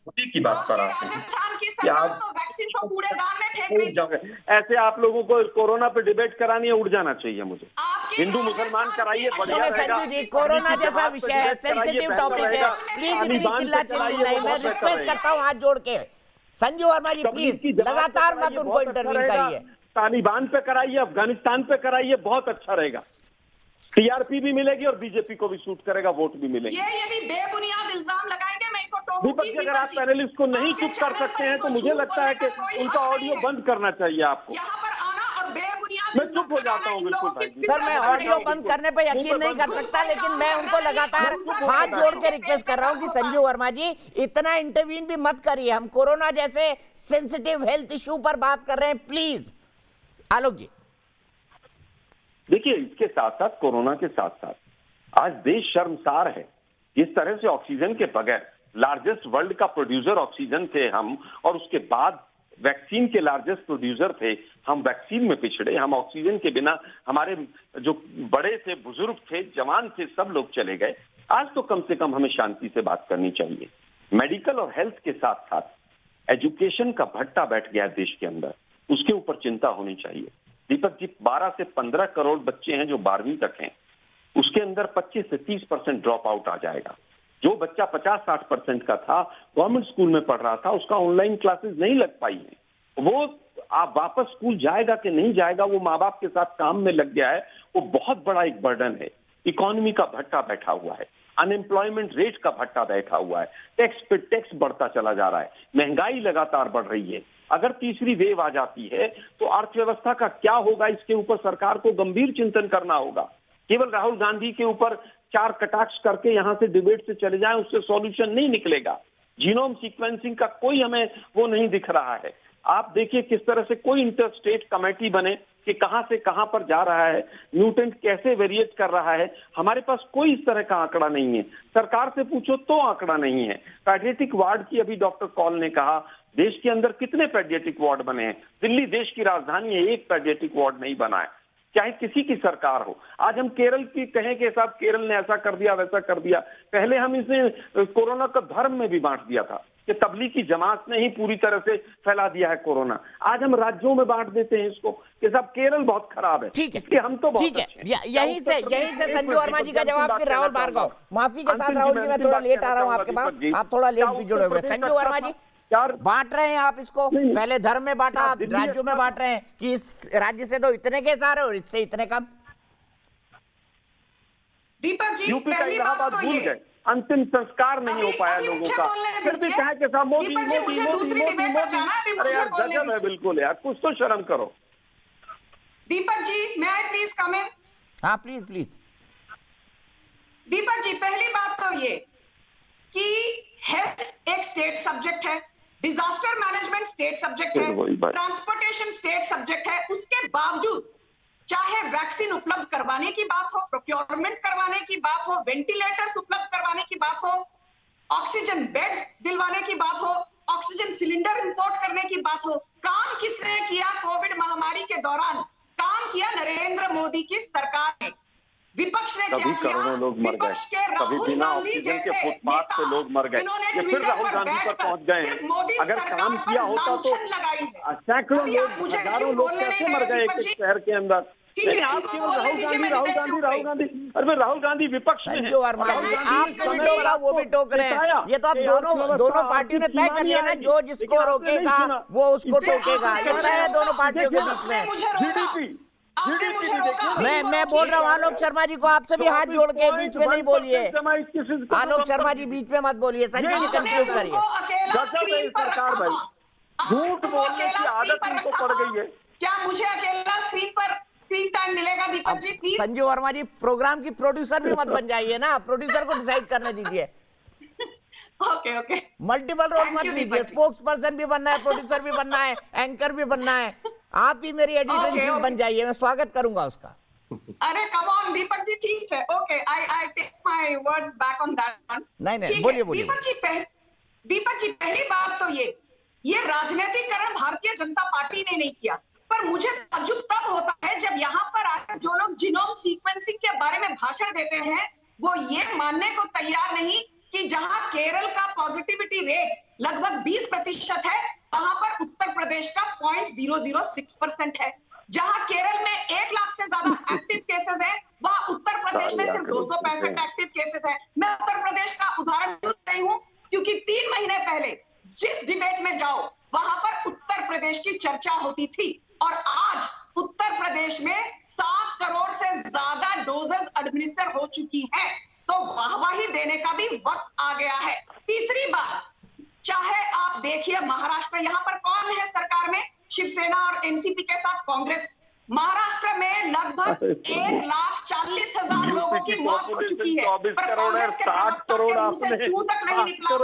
G: की बात कर
H: राजस्थान की सरकार तो वैक्सीन को कूड़ेदान में फेंक रही है।
J: ऐसे आप लोगों को कोरोना पे डिबेट करानी है, उड़ जाना चाहिए मुझे। हिंदू मुसलमान कराइए, बढ़िया रहेगा।
A: संजू जी कोरोना जैसा विषय है, सेंसिटिव टॉपिक है, प्लीज इतनी चिल्ला चिल्ली नहीं। मैं रिक्वेस्ट करता हूँ हाथ जोड़ के, संजू वर्मा जी प्लीज लगातार मत उनको इंटरव्यू करिए।
J: तालिबान पे कराइए, अफगानिस्तान पे कराइए, बहुत अच्छा रहेगा। टीआरपी भी मिलेगी और बीजेपी को भी सूट करेगा, वोट भी मिलेंगे।
H: ये यदि बेबुनियाद इल्जाम लगाएंगे मैं इनको
J: दीपक जी, अगर आप पैनलिस्ट को नहीं चुप कर सकते हैं तो मुझे लगता है कि उनका ऑडियो बंद करना चाहिए आपको।
H: यहाँ पर आना और बेबुनियाद
J: मैं चुप हो जाता हूँ बिल्कुल भाई।
A: सर मैं ऑडियो बंद करने पे यकीन नहीं कर सकता, लेकिन मैं उनको लगातार हाथ जोड़ के रिक्वेस्ट कर रहा हूँ कि संजू वर्मा जी इतना इंटरवीन भी मत करिए, हम कोरोना जैसे सेंसिटिव हेल्थ इश्यू पर बात कर रहे हैं, प्लीज। आलोक जी
J: देखिए, इसके साथ साथ कोरोना के साथ साथ आज देश शर्मसार है। जिस तरह से ऑक्सीजन के बगैर लार्जेस्ट वर्ल्ड का प्रोड्यूसर ऑक्सीजन थे हम, और उसके बाद वैक्सीन के लार्जेस्ट प्रोड्यूसर थे हम, वैक्सीन में पिछड़े, हम ऑक्सीजन के बिना, हमारे जो बड़े थे, बुजुर्ग थे, जवान थे, सब लोग चले गए। आज तो कम से कम हमें शांति से बात करनी चाहिए। मेडिकल और हेल्थ के साथ साथ एजुकेशन का भट्टा बैठ गया देश के अंदर, उसके ऊपर चिंता होनी चाहिए। दीपक जी, 12 से 15 करोड़ बच्चे हैं जो 12वीं तक हैं, उसके अंदर 25 से 30% ड्रॉप आउट आ जाएगा। जो बच्चा 50-60% का था, गवर्नमेंट स्कूल में पढ़ रहा था, उसका ऑनलाइन क्लासेस नहीं लग पाई है। वो आप वापस स्कूल जाएगा कि नहीं जाएगा, वो माँ बाप के साथ काम में लग गया है, वो बहुत बड़ा एक बर्डन है। इकोनॉमी का भट्टा बैठा हुआ है, अनएम्प्लॉयमेंट रेट का भट्टा बैठा हुआ है, टैक्स पे टैक्स बढ़ता चला जा रहा है, महंगाई लगातार बढ़ रही है। अगर तीसरी वेव आ जाती है तो अर्थव्यवस्था का क्या होगा, इसके ऊपर सरकार को गंभीर चिंतन करना होगा। केवल राहुल गांधी के ऊपर 4 कटाक्ष करके यहां से डिबेट से चले जाएं, उससे सॉल्यूशन नहीं निकलेगा। जीनोम सीक्वेंसिंग का कोई हमें वो नहीं दिख रहा है। आप देखिए किस तरह से कोई इंटर स्टेट कमेटी बने कि कहां से कहां पर जा रहा है, म्यूटेंट कैसे वेरिएट कर रहा है, हमारे पास कोई इस तरह का आंकड़ा नहीं है। सरकार से पूछो तो आंकड़ा नहीं है। पैडियाट्रिक वार्ड की अभी डॉक्टर कॉल ने कहा, देश के अंदर कितने पैडियाट्रिक वार्ड बने हैं? दिल्ली देश की राजधानी है, एक पैडियाट्रिक वार्ड नहीं बना है, चाहे किसी की सरकार हो। आज हम केरल की कहें कि साहब केरल ने ऐसा कर दिया, वैसा कर दिया, पहले हम इसे कोरोना का धर्म में भी बांट दिया था कि तबलीग की जमात ने ही पूरी तरह से फैला दिया है कोरोना। आज हम राज्यों में बांट देते हैं इसको कि साहब केरल बहुत खराब है,
A: ठीक है,
J: इसलिए हम तो बहुत
A: ठीक है।
J: अच्छे हैं।
A: यहीं से संजू वर्मा जी का जवाब। फिर राहुल भार्गव, माफी के साथ राहुल जी मैं थोड़ा लेट आ रहा हूँ आपके पास, आप थोड़ा लेट भी जुड़े हुए। संजू वर्मा जी, बांट रहे हैं आप इसको, पहले धर्म में बांटा, आप राज्यों में बांट रहे हैं कि इस राज्य से तो इतने केस आ रहे हैं और इससे इतने कम।
H: दीपक जी,
J: यूपी का
H: पहली बात
J: इलाहाबाद
H: तो
J: भूल गए, अंतिम संस्कार नहीं हो पाया लोगों का। फिर भी कहा कि साहब मोदी मोदी मोदी मोदी मोदी, अरे यार गजब है बिल्कुल यार, कुछ तो शर्म करो।
H: दीपक जी, मैं प्लीज कम इन।
A: हाँ प्लीज प्लीज।
H: दीपक जी, पहली बात तो ये कि हेल्थ एक स्टेट सब्जेक्ट है, डिजास्टर मैनेजमेंट स्टेट सब्जेक्ट है, ट्रांसपोर्टेशन स्टेट सब्जेक्ट है। उसके बावजूद चाहे वैक्सीन उपलब्ध करवाने की बात हो, प्रोक्योरमेंट करवाने की बात हो, वेंटिलेटर्स उपलब्ध करवाने की बात हो, ऑक्सीजन बेड्स दिलवाने की बात हो, ऑक्सीजन सिलेंडर इंपोर्ट करने की बात हो, काम किसने किया कोविड महामारी के दौरान? काम किया नरेंद्र मोदी की सरकार ने। विपक्ष ने क्या किया? विपक्ष के राहुल गांधी जैसे
J: फुटपाथ पे लोग मर गए, ये फिर राहुल गांधी पर पहुंच गए हैं। अगर काम किया होता तो सैकड़ों लोग, हजारों लोग कैसे मर गए एक शहर के अंदर। नहीं, आप केवल राहुल गांधी, अरे राहुल गांधी विपक्ष में है।
A: आपको भी टोका, वो भी टोक रहे हैं। ये तो अब दोनों पार्टियों ने तय कर लिया ना, जो जिसको रोकेगा वो उसको टोकेगा। ये तय है दोनों पार्टियों के बीच में। मैं बोल रहा हूँ आलोक शर्मा जी को, आपसे भी हाथ जोड़ के बीच में नहीं बोलिए। आलोक शर्मा जी बीच में मत बोलिए, संजय जी कंक्लूड करिए।
J: सरकार भाई झूठ बोलने की आदत इनको पड़ गई है।
H: क्या मुझे अकेला स्क्रीन टाइम मिलेगा? दीपक जी प्लीज।
A: संजू वर्मा जी, प्रोग्राम की प्रोड्यूसर भी मत बन जाइए ना, प्रोड्यूसर को डिसाइड करने दीजिए।
H: ओके ओके,
A: मल्टीपल रोल मत दीजिए, स्पोक्स पर्सन भी बनना है, प्रोड्यूसर भी बनना है, एंकर भी बनना है। आप ही मेरी एडिटर इन चीफ बन जाइए, मैं स्वागत करूंगा उसका।
H: अरे कम ऑन दीपक जी, ठीक है, okay, I take my words back on that one.
A: नहीं बोलिए बोलिए।
H: दीपक जी, पहली बात तो ये राजनीतिकरण भारतीय जनता पार्टी ने नहीं किया, पर मुझे ताज्जुब तब होता है जब यहाँ पर आकर जो लोग जीनोम सीक्वेंसिंग के बारे में भाषण देते हैं वो ये मानने को तैयार नहीं कि जहां केरल का पॉजिटिविटी रेट लगभग 20% है, वहां पर उत्तर प्रदेश का 0.006% है। जहां केरल में 1 लाख से ज्यादा एक्टिव केसेस है, वहां उत्तर प्रदेश में सिर्फ 265 एक्टिव केसेस है। मैं उत्तर प्रदेश का उदाहरण क्यों रही हूँ, क्योंकि 3 महीने पहले जिस डिबेट में जाओ वहां पर उत्तर प्रदेश की चर्चा होती थी। और आज उत्तर प्रदेश में 7 करोड़ से ज्यादा डोजेस एडमिनिस्टर हो चुकी है, तो वाहवाही देने का भी वक्त आ गया है। तीसरी बात, चाहे आप देखिए महाराष्ट्र, यहां पर कौन है सरकार में? शिवसेना और एनसीपी के साथ कांग्रेस। महाराष्ट्र में लगभग 1,40,000 लोगों की मौत हो चुकी है, पर कांग्रेस के प्रवक्ता के मुंह से छू तक नहीं निकला।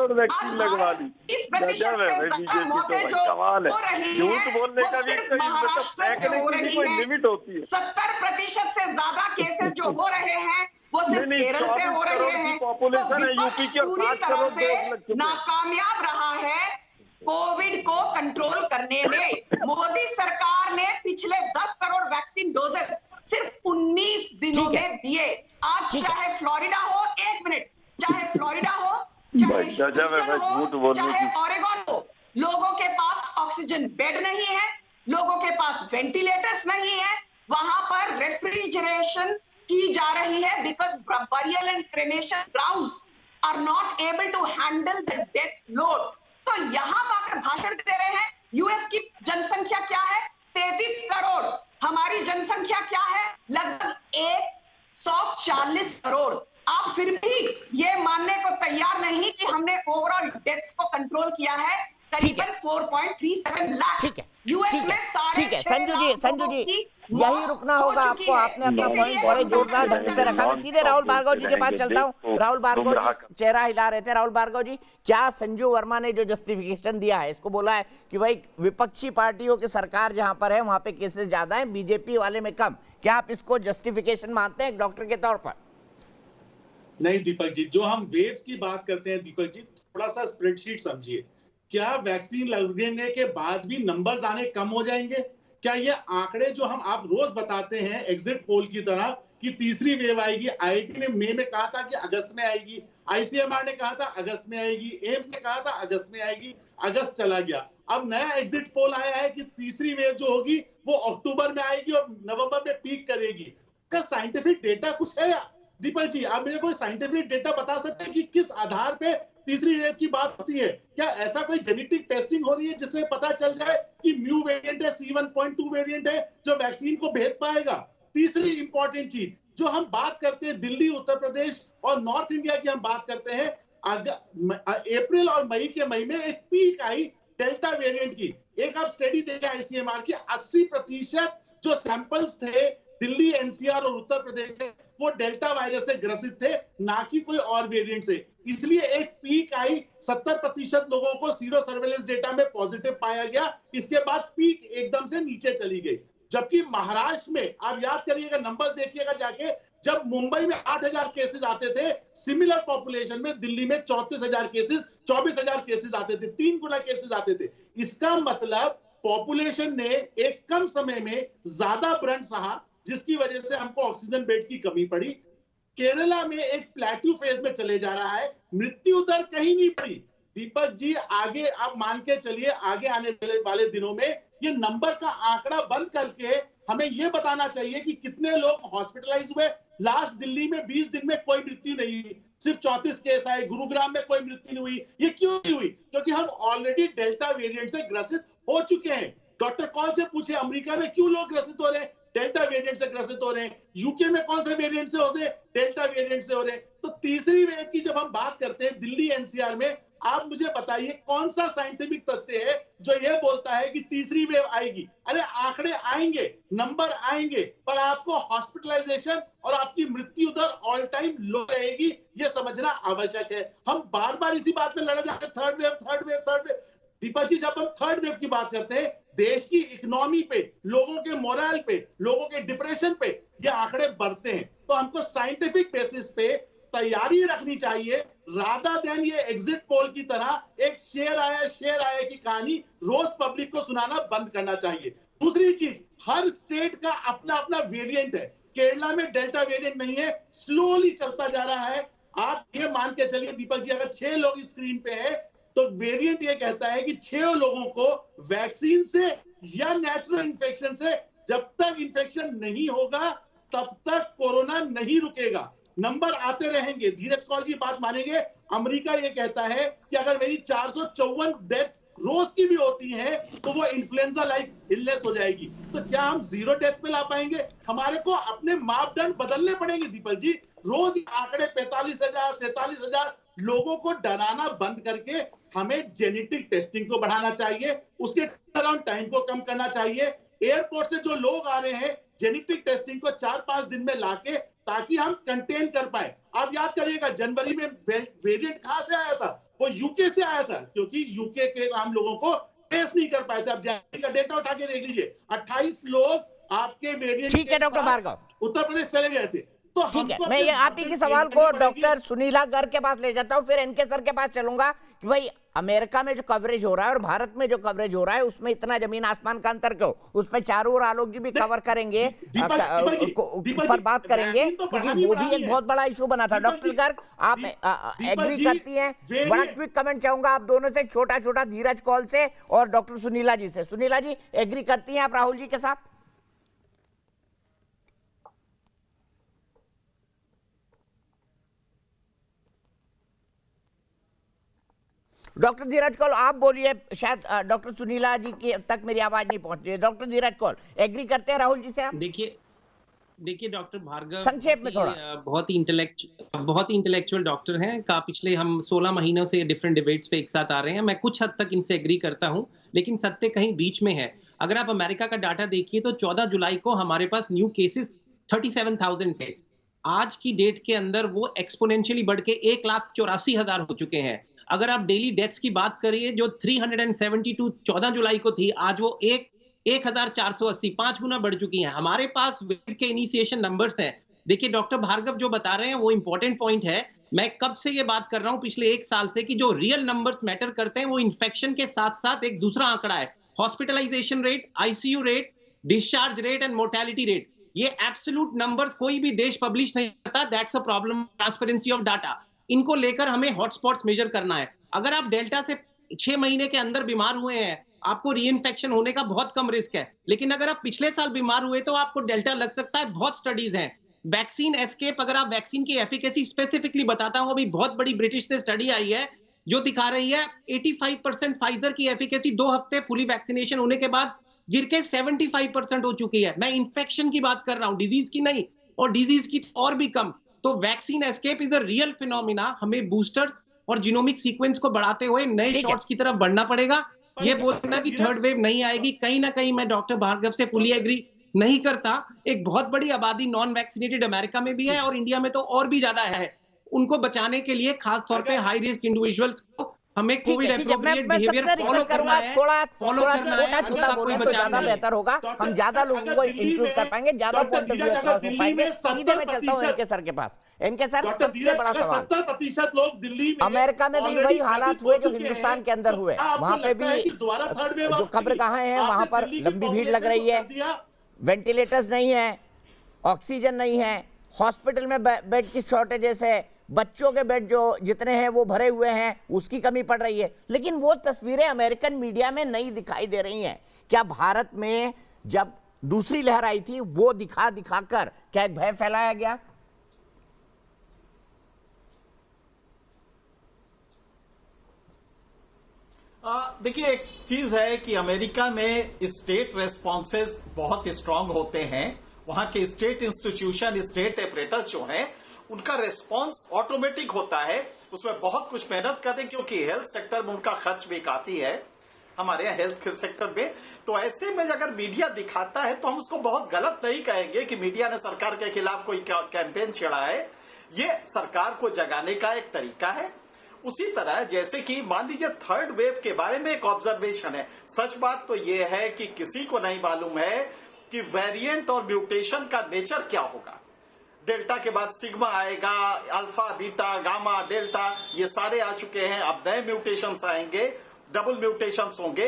H: आज 20% से ज्यादा मौतें जो हो रही हैं, वो सिर्फ महाराष्ट्र से हो रही है। 70% से ज्यादा केसेस जो हो रहे हैं वो सिर्फ केरल से हो रहे हैं। तो विपक्ष पूरी तरह से नाकामयाब रहा है कोविड को कंट्रोल करने में। मोदी सरकार ने पिछले 10 करोड़ वैक्सीन डोजेस सिर्फ 19 दिनों में दिए। आज चाहे फ्लोरिडा हो, 1 मिनट, चाहे फ्लोरिडा हो, चाहे ह्यूस्टन हो, चाहे ऑरेगॉन हो, लोगों के पास ऑक्सीजन बेड नहीं है, लोगों के पास वेंटिलेटर्स नहीं है, वहां पर रेफ्रिजरेशन की जा रही है because burial and cremation grounds are not able to handle the death load. तो यहां आकर भाषण दे रहे हैं। यूएस की जनसंख्या क्या है? 33 करोड़। हमारी जनसंख्या क्या है? लगभग 140 करोड़। आप फिर भी ये मानने को तैयार नहीं कि हमने ओवरऑल डेथ्स को कंट्रोल किया है, करीबन 4.37 लाख।
A: ठीक है,
H: यूएस में
A: ठीक है संजू जी यही रुकना होगा आपको। आपने अपना पॉइंट बड़े जोरदार ढंग से रखा। मैं सीधे राहुल भार्गव जी के पास चलता हूँ। राहुल भार्गव जी चेहरा हिला रहे थे। राहुल भार्गव जी, क्या संजू वर्मा ने जो जस्टिफिकेशन दिया है, इसको बोला है कि भाई विपक्षी पार्टियों की सरकार जहां पर है वहां पे केसेस ज्यादा है, बीजेपी वाले में कम, क्या आप इसको जस्टिफिकेशन मानते हैं एक डॉक्टर के तौर पर?
K: नहीं दीपक जी, जो हम वेव्स की बात करते हैं दीपक जी, थोड़ा सा स्प्रेडशीट समझिए। क्या वैक्सीन लगने के बाद भी नंबर्स आने कम हो जाएंगे? क्या ये आंकड़े जो आप रोज बताते हैं एग्जिट पोल की तरह कि तीसरी वेव आएगी, आईआईटी ने मई में कहा था कि अगस्त में आएगी, आईसीएमआर ने कहा था अगस्त में आएगी, एम्स ने कहा था अगस्त में आएगी, अगस्त चला गया। अब नया एग्जिट पोल आया है कि तीसरी वेव जो होगी वो अक्टूबर में आएगी और नवंबर में पीक करेगी। क्या साइंटिफिक डेटा कुछ है? दीपक जी, आप मुझे कोई साइंटिफिक डेटा बता सकते हैं कि किस आधार पे तीसरी वेव की बात होती है? क्या ऐसा कोई जेनेटिक टेस्टिंग हो रही है जिससे पता चल जाए कि म्यू वेरिएंट है, C1.2 वेरिएंट है जो वैक्सीन को भेद पाएगा? तीसरी इंपॉर्टेंट चीज जो हम बात करते हैं, दिल्ली, उत्तर प्रदेश और नॉर्थ इंडिया की हम बात करते हैं, अप्रैल और मई के महीने में एक पीक आई डेल्टा वेरिएंट की। एक आप स्टडी देखें आईसीएमआर की, 80% जो सैंपल्स थे दिल्ली, एनसीआर और उत्तर प्रदेश से, वो डेल्टा वायरस से ग्रसित थे, ना कि कोई और वेरिएंट से। इसलिए एक पीक आई, 70% लोगों को सीरो सर्वेलेंस डेटा में पॉजिटिव पाया गया। इसके बाद पीक एकदम से नीचे चली गई। जबकि महाराष्ट्र में आप याद करिएगा, नंबर्स देखिएगा जाके, जब मुंबई में 8,000 केसेस आते थे, सिमिलर पॉपुलेशन में दिल्ली में 34,000 केसेस, 24,000 केसेस आते थे, 3 गुना केसेस आते थे। इसका मतलब पॉपुलेशन ने एक कम समय में ज्यादा ब्रंट सहा, जिसकी वजह से हमको ऑक्सीजन बेड्स की कमी पड़ी। केरला में एक प्लेट्यू फेज में चले जा रहा है, मृत्यु दर कहीं नहीं बढ़ी। दीपक जी, आगे आप मान के चलिए, आगे आने वाले दिनों में ये नंबर का आंकड़ा बंद करके हमें ये बताना चाहिए कि कितने लोग हॉस्पिटलाइज हुए। लास्ट दिल्ली में 20 दिन में कोई मृत्यु नहीं हुई, सिर्फ 34 केस आए। गुरुग्राम में कोई मृत्यु नहीं हुई। ये क्यों नहीं हुई? क्योंकि हम ऑलरेडी डेल्टा वेरिएंट से ग्रसित हो चुके हैं। डॉक्टर कौन से पूछे, अमेरिका में क्यों लोग ग्रसित हो रहे हैं? डेल्टा वेरिएंट से ग्रसित हो रहे हैं। यूके में कौन से वेरिएंट से हो रहे हैं? डेल्टा वेरिएंट से हो रहे हैं। तो तीसरी वेव की जब हम बात करते हैं दिल्ली एनसीआर में, आप मुझे बताइए कौन सा साइंटिफिक तथ्य है जो ये बोलता है कि तीसरी वेव आएगी? अरे आंकड़े आएंगे, नंबर आएंगे, पर आपको हॉस्पिटलाइजेशन और आपकी मृत्यु दर ऑल टाइम लो रहेगी, ये समझना आवश्यक है। हम बार बार इसी बात में लड़े जाते, third wave, third wave, third wave. Deepak ji, जब हम थर्ड वेव की बात करते हैं, देश की इकोनॉमी पे, लोगों के मोरल पे, लोगों के डिप्रेशन पे ये आंकड़े बढ़ते हैं। तो हमको साइंटिफिक बेसिस पे तैयारी रखनी चाहिए, रादर देन ये एग्जिट पोल की तरह एक शेयर आया की कहानी रोज पब्लिक को सुनाना बंद करना चाहिए। दूसरी चीज, हर स्टेट का अपना अपना वेरिएंट है। केरला में डेल्टा वेरिएंट नहीं है, स्लोली चलता जा रहा है। आप ये मान के चलिए दीपक जी, अगर 6 लोग स्क्रीन पे है तो वेरिएंट ये कहता है कि 6 लोगों को वैक्सीन से या नेचुरल इन्फेक्शन से, जब तक इन्फेक्शन नहीं होगा तब तक कोरोना नहीं रुकेगा। नंबर आते रहेंगे। धीरज कौल जी बात मानेंगे, अमेरिका ये कहता है कि अगर मेरी 454 डेथ रोज की भी होती हैं तो वो इन्फ्लुएंजा लाइक इलनेस हो जाएगी। तो क्या हम 0 डेथ पे ला पाएंगे? हमारे को अपने मापदंड बदलने पड़ेंगे दीपक जी। रोज आंकड़े 45,000 47,000 लोगों को डराना बंद करके हमें जेनेटिक टेस्टिंग को बढ़ाना चाहिए, उसके टर्नअराउंड टाइम को कम करना चाहिए। एयरपोर्ट से जो लोग आ रहे हैं जेनेटिक टेस्टिंग को 4-5 दिन में लाके, ताकि हम कंटेन कर पाए। आप याद करिएगा जनवरी में वेरिएंट कहां से आया था? वो यूके से आया था, क्योंकि यूके के हम लोगों को टेस्ट नहीं कर पाए थे। अब जाने का डेटा उठा के देख लीजिए, 28 लोग आपके वेरिएंट
A: ठीक है डॉक्टर भार्गव,
K: उत्तर प्रदेश चले गए थे। तो
A: ठीक है, मैं ये आप ही के सवाल को डॉक्टर सुनीला गर्ग के पास ले जाता हूं, फिर एनके सर के पास चलूंगा कि भाई अमेरिका में जो कवरेज हो रहा है और भारत में जो कवरेज हो रहा है उसमें इतना जमीन आसमान का अंतर क्यों? उसमें चारों ओर आलोक जी भी कवर करेंगे, पर बात करेंगे, क्योंकि वो भी एक बहुत बड़ा इशू बना था। डॉक्टर गर्ग, आप एग्री करती हैं? बड़ा क्विक कमेंट चाहूंगा आप दोनों से, छोटा छोटा, धीरज कॉल से और डॉक्टर सुनीला जी से। सुनीला जी, एग्री करती हैं आप राहुल जी के साथ? डॉक्टर धीरज कौल, आप बोलिए, शायद डॉक्टर सुनीला जी की तक मेरी आवाज नहीं पहुंच रही है। डॉक्टर धीरज कौल, एग्री करते हैं राहुल जी से आप?
E: देखिए डॉक्टर भार्गव
A: संक्षेप में थोड़ा,
E: बहुत ही इंटेलेक्चुअल डॉक्टर हैं। पिछले हम 16 महीनों से डिफरेंट डिबेट्स पे एक साथ आ रहे हैं। मैं कुछ हद तक इनसे एग्री करता हूं, लेकिन सत्य कहीं बीच में है। अगर आप अमेरिका का डाटा देखिए तो 14 जुलाई को हमारे पास न्यू केसेस 37,000 थे। आज की डेट के अंदर वो एक्सपोनेंशियली बढ़ के 1,84,000 हो चुके हैं। अगर आप डेली डेथ्स की बात करिए, जो 372 14 जुलाई को थी, आज वो 1,480, 5 गुना बढ़ चुकी हैं। हमारे पास वेव के इनिशिएशन नंबर्स हैं। देखिए डॉक्टर भार्गव जो बता रहे हैं वो इंपॉर्टेंट पॉइंट है। मैं कब से ये बात कर रहा हूं, पिछले 1 साल से, कि जो रियल नंबर्स मैटर करते हैं वो इन्फेक्शन के साथ साथ एक दूसरा आंकड़ा है, hospitalization rate, ICU rate, discharge rate and mortality rate. ये एब्सोल्यूट नंबर्स कोई भी देश पब्लिश नहीं करता। That's a problem, transparency of data. इनको लेकर हमें हॉटस्पॉट्स मेजर करना है। अगर आप डेल्टा से 6 महीने के अंदर बीमार हुए हैं, आपको रीइंफेक्शन होने का बहुत कम रिस्क है। लेकिन अगर आप पिछले साल बीमार हुए तो आपको डेल्टा लग सकता है। बहुत स्टडीज हैं। वैक्सीन एस्केप, अगर आप वैक्सीन की एफिकेसी स्पेसिफिकली बताता हूं, अभी बहुत बड़ी ब्रिटिश से स्टडी आई है जो दिखा रही है 85% फाइजर की एफिकेसी 2 हफ्ते फुली वैक्सीनेशन होने के बाद गिर के 75% हो चुकी है। मैं इन्फेक्शन की बात कर रहा हूं, डिजीज की नहीं, और डिजीज की और भी कम। तो vaccine escape is a real phenomena. हमें बूस्टर्स और जीनोमिक सीक्वेंस को बढ़ाते हुए नए शॉट्स की तरफ बढ़ना पड़ेगा। ये बोलना कि थर्ड वेव नहीं आएगी, कहीं ना कहीं मैं डॉक्टर भार्गव से फुली एग्री नहीं करता। एक बहुत बड़ी आबादी नॉन वैक्सीनेटेड अमेरिका में भी है और इंडिया में तो और भी ज्यादा है। उनको बचाने के लिए खास तौर पे हाई रिस्क इंडिविजुअल्स को हमें कोविड एप्रोप्रिएट बिहेवियर फॉलो करना है।
A: थोड़ा छोटा बोलूं तो ज्यादा बेहतर होगा। हम ज्यादा लोगों को इंक्लूड कर पाएंगे, ज्यादा पॉइंट ऑफ व्यू हो पाएंगे। सीधे मैं चलता हूं एनके सर के पास। एनके सर, सबसे बड़ा सवाल,
K: 70% लोग दिल्ली में,
A: अमेरिका में भी वही हालात हुए जो हिंदुस्तान के अंदर हुए। वहां पे भी जो खबर कहां है, वहां पर लंबी भीड़ लग रही है, वेंटिलेटर्स नहीं है, ऑक्सीजन नहीं है, हॉस्पिटल में बेड की शॉर्टेजेस है, बच्चों के बेड जो जितने हैं वो भरे हुए हैं, उसकी कमी पड़ रही है। लेकिन वो तस्वीरें अमेरिकन मीडिया में नहीं दिखाई दे रही हैं। क्या भारत में जब दूसरी लहर आई थी वो दिखाकर क्या एक भय फैलाया गया?
L: देखिए, एक चीज है कि अमेरिका में स्टेट रेस्पॉन्सेस बहुत स्ट्रांग होते हैं। वहां के स्टेट इंस्टीट्यूशन, स्टेट एपरेटस जो है, उनका रेस्पॉन्स ऑटोमेटिक होता है। उसमें बहुत कुछ मेहनत करते हैं, क्योंकि हेल्थ सेक्टर में उनका खर्च भी काफी है, हमारे यहाँ हेल्थ सेक्टर में। तो ऐसे में अगर मीडिया दिखाता है तो हम उसको बहुत गलत नहीं कहेंगे कि मीडिया ने सरकार के खिलाफ कोई कैंपेन छेड़ा है। ये सरकार को जगाने का एक तरीका है। उसी तरह जैसे कि मान लीजिए थर्ड वेव के बारे में एक ऑब्जर्वेशन है। सच बात तो ये है कि किसी को नहीं मालूम है कि वेरिएंट और म्यूटेशन का नेचर क्या होगा। डेल्टा के बाद सिग्मा आएगा, अल्फा, बीटा, गामा, डेल्टा, ये सारे आ चुके हैं। अब नए म्यूटेशंस आएंगे, डबल म्यूटेशंस होंगे।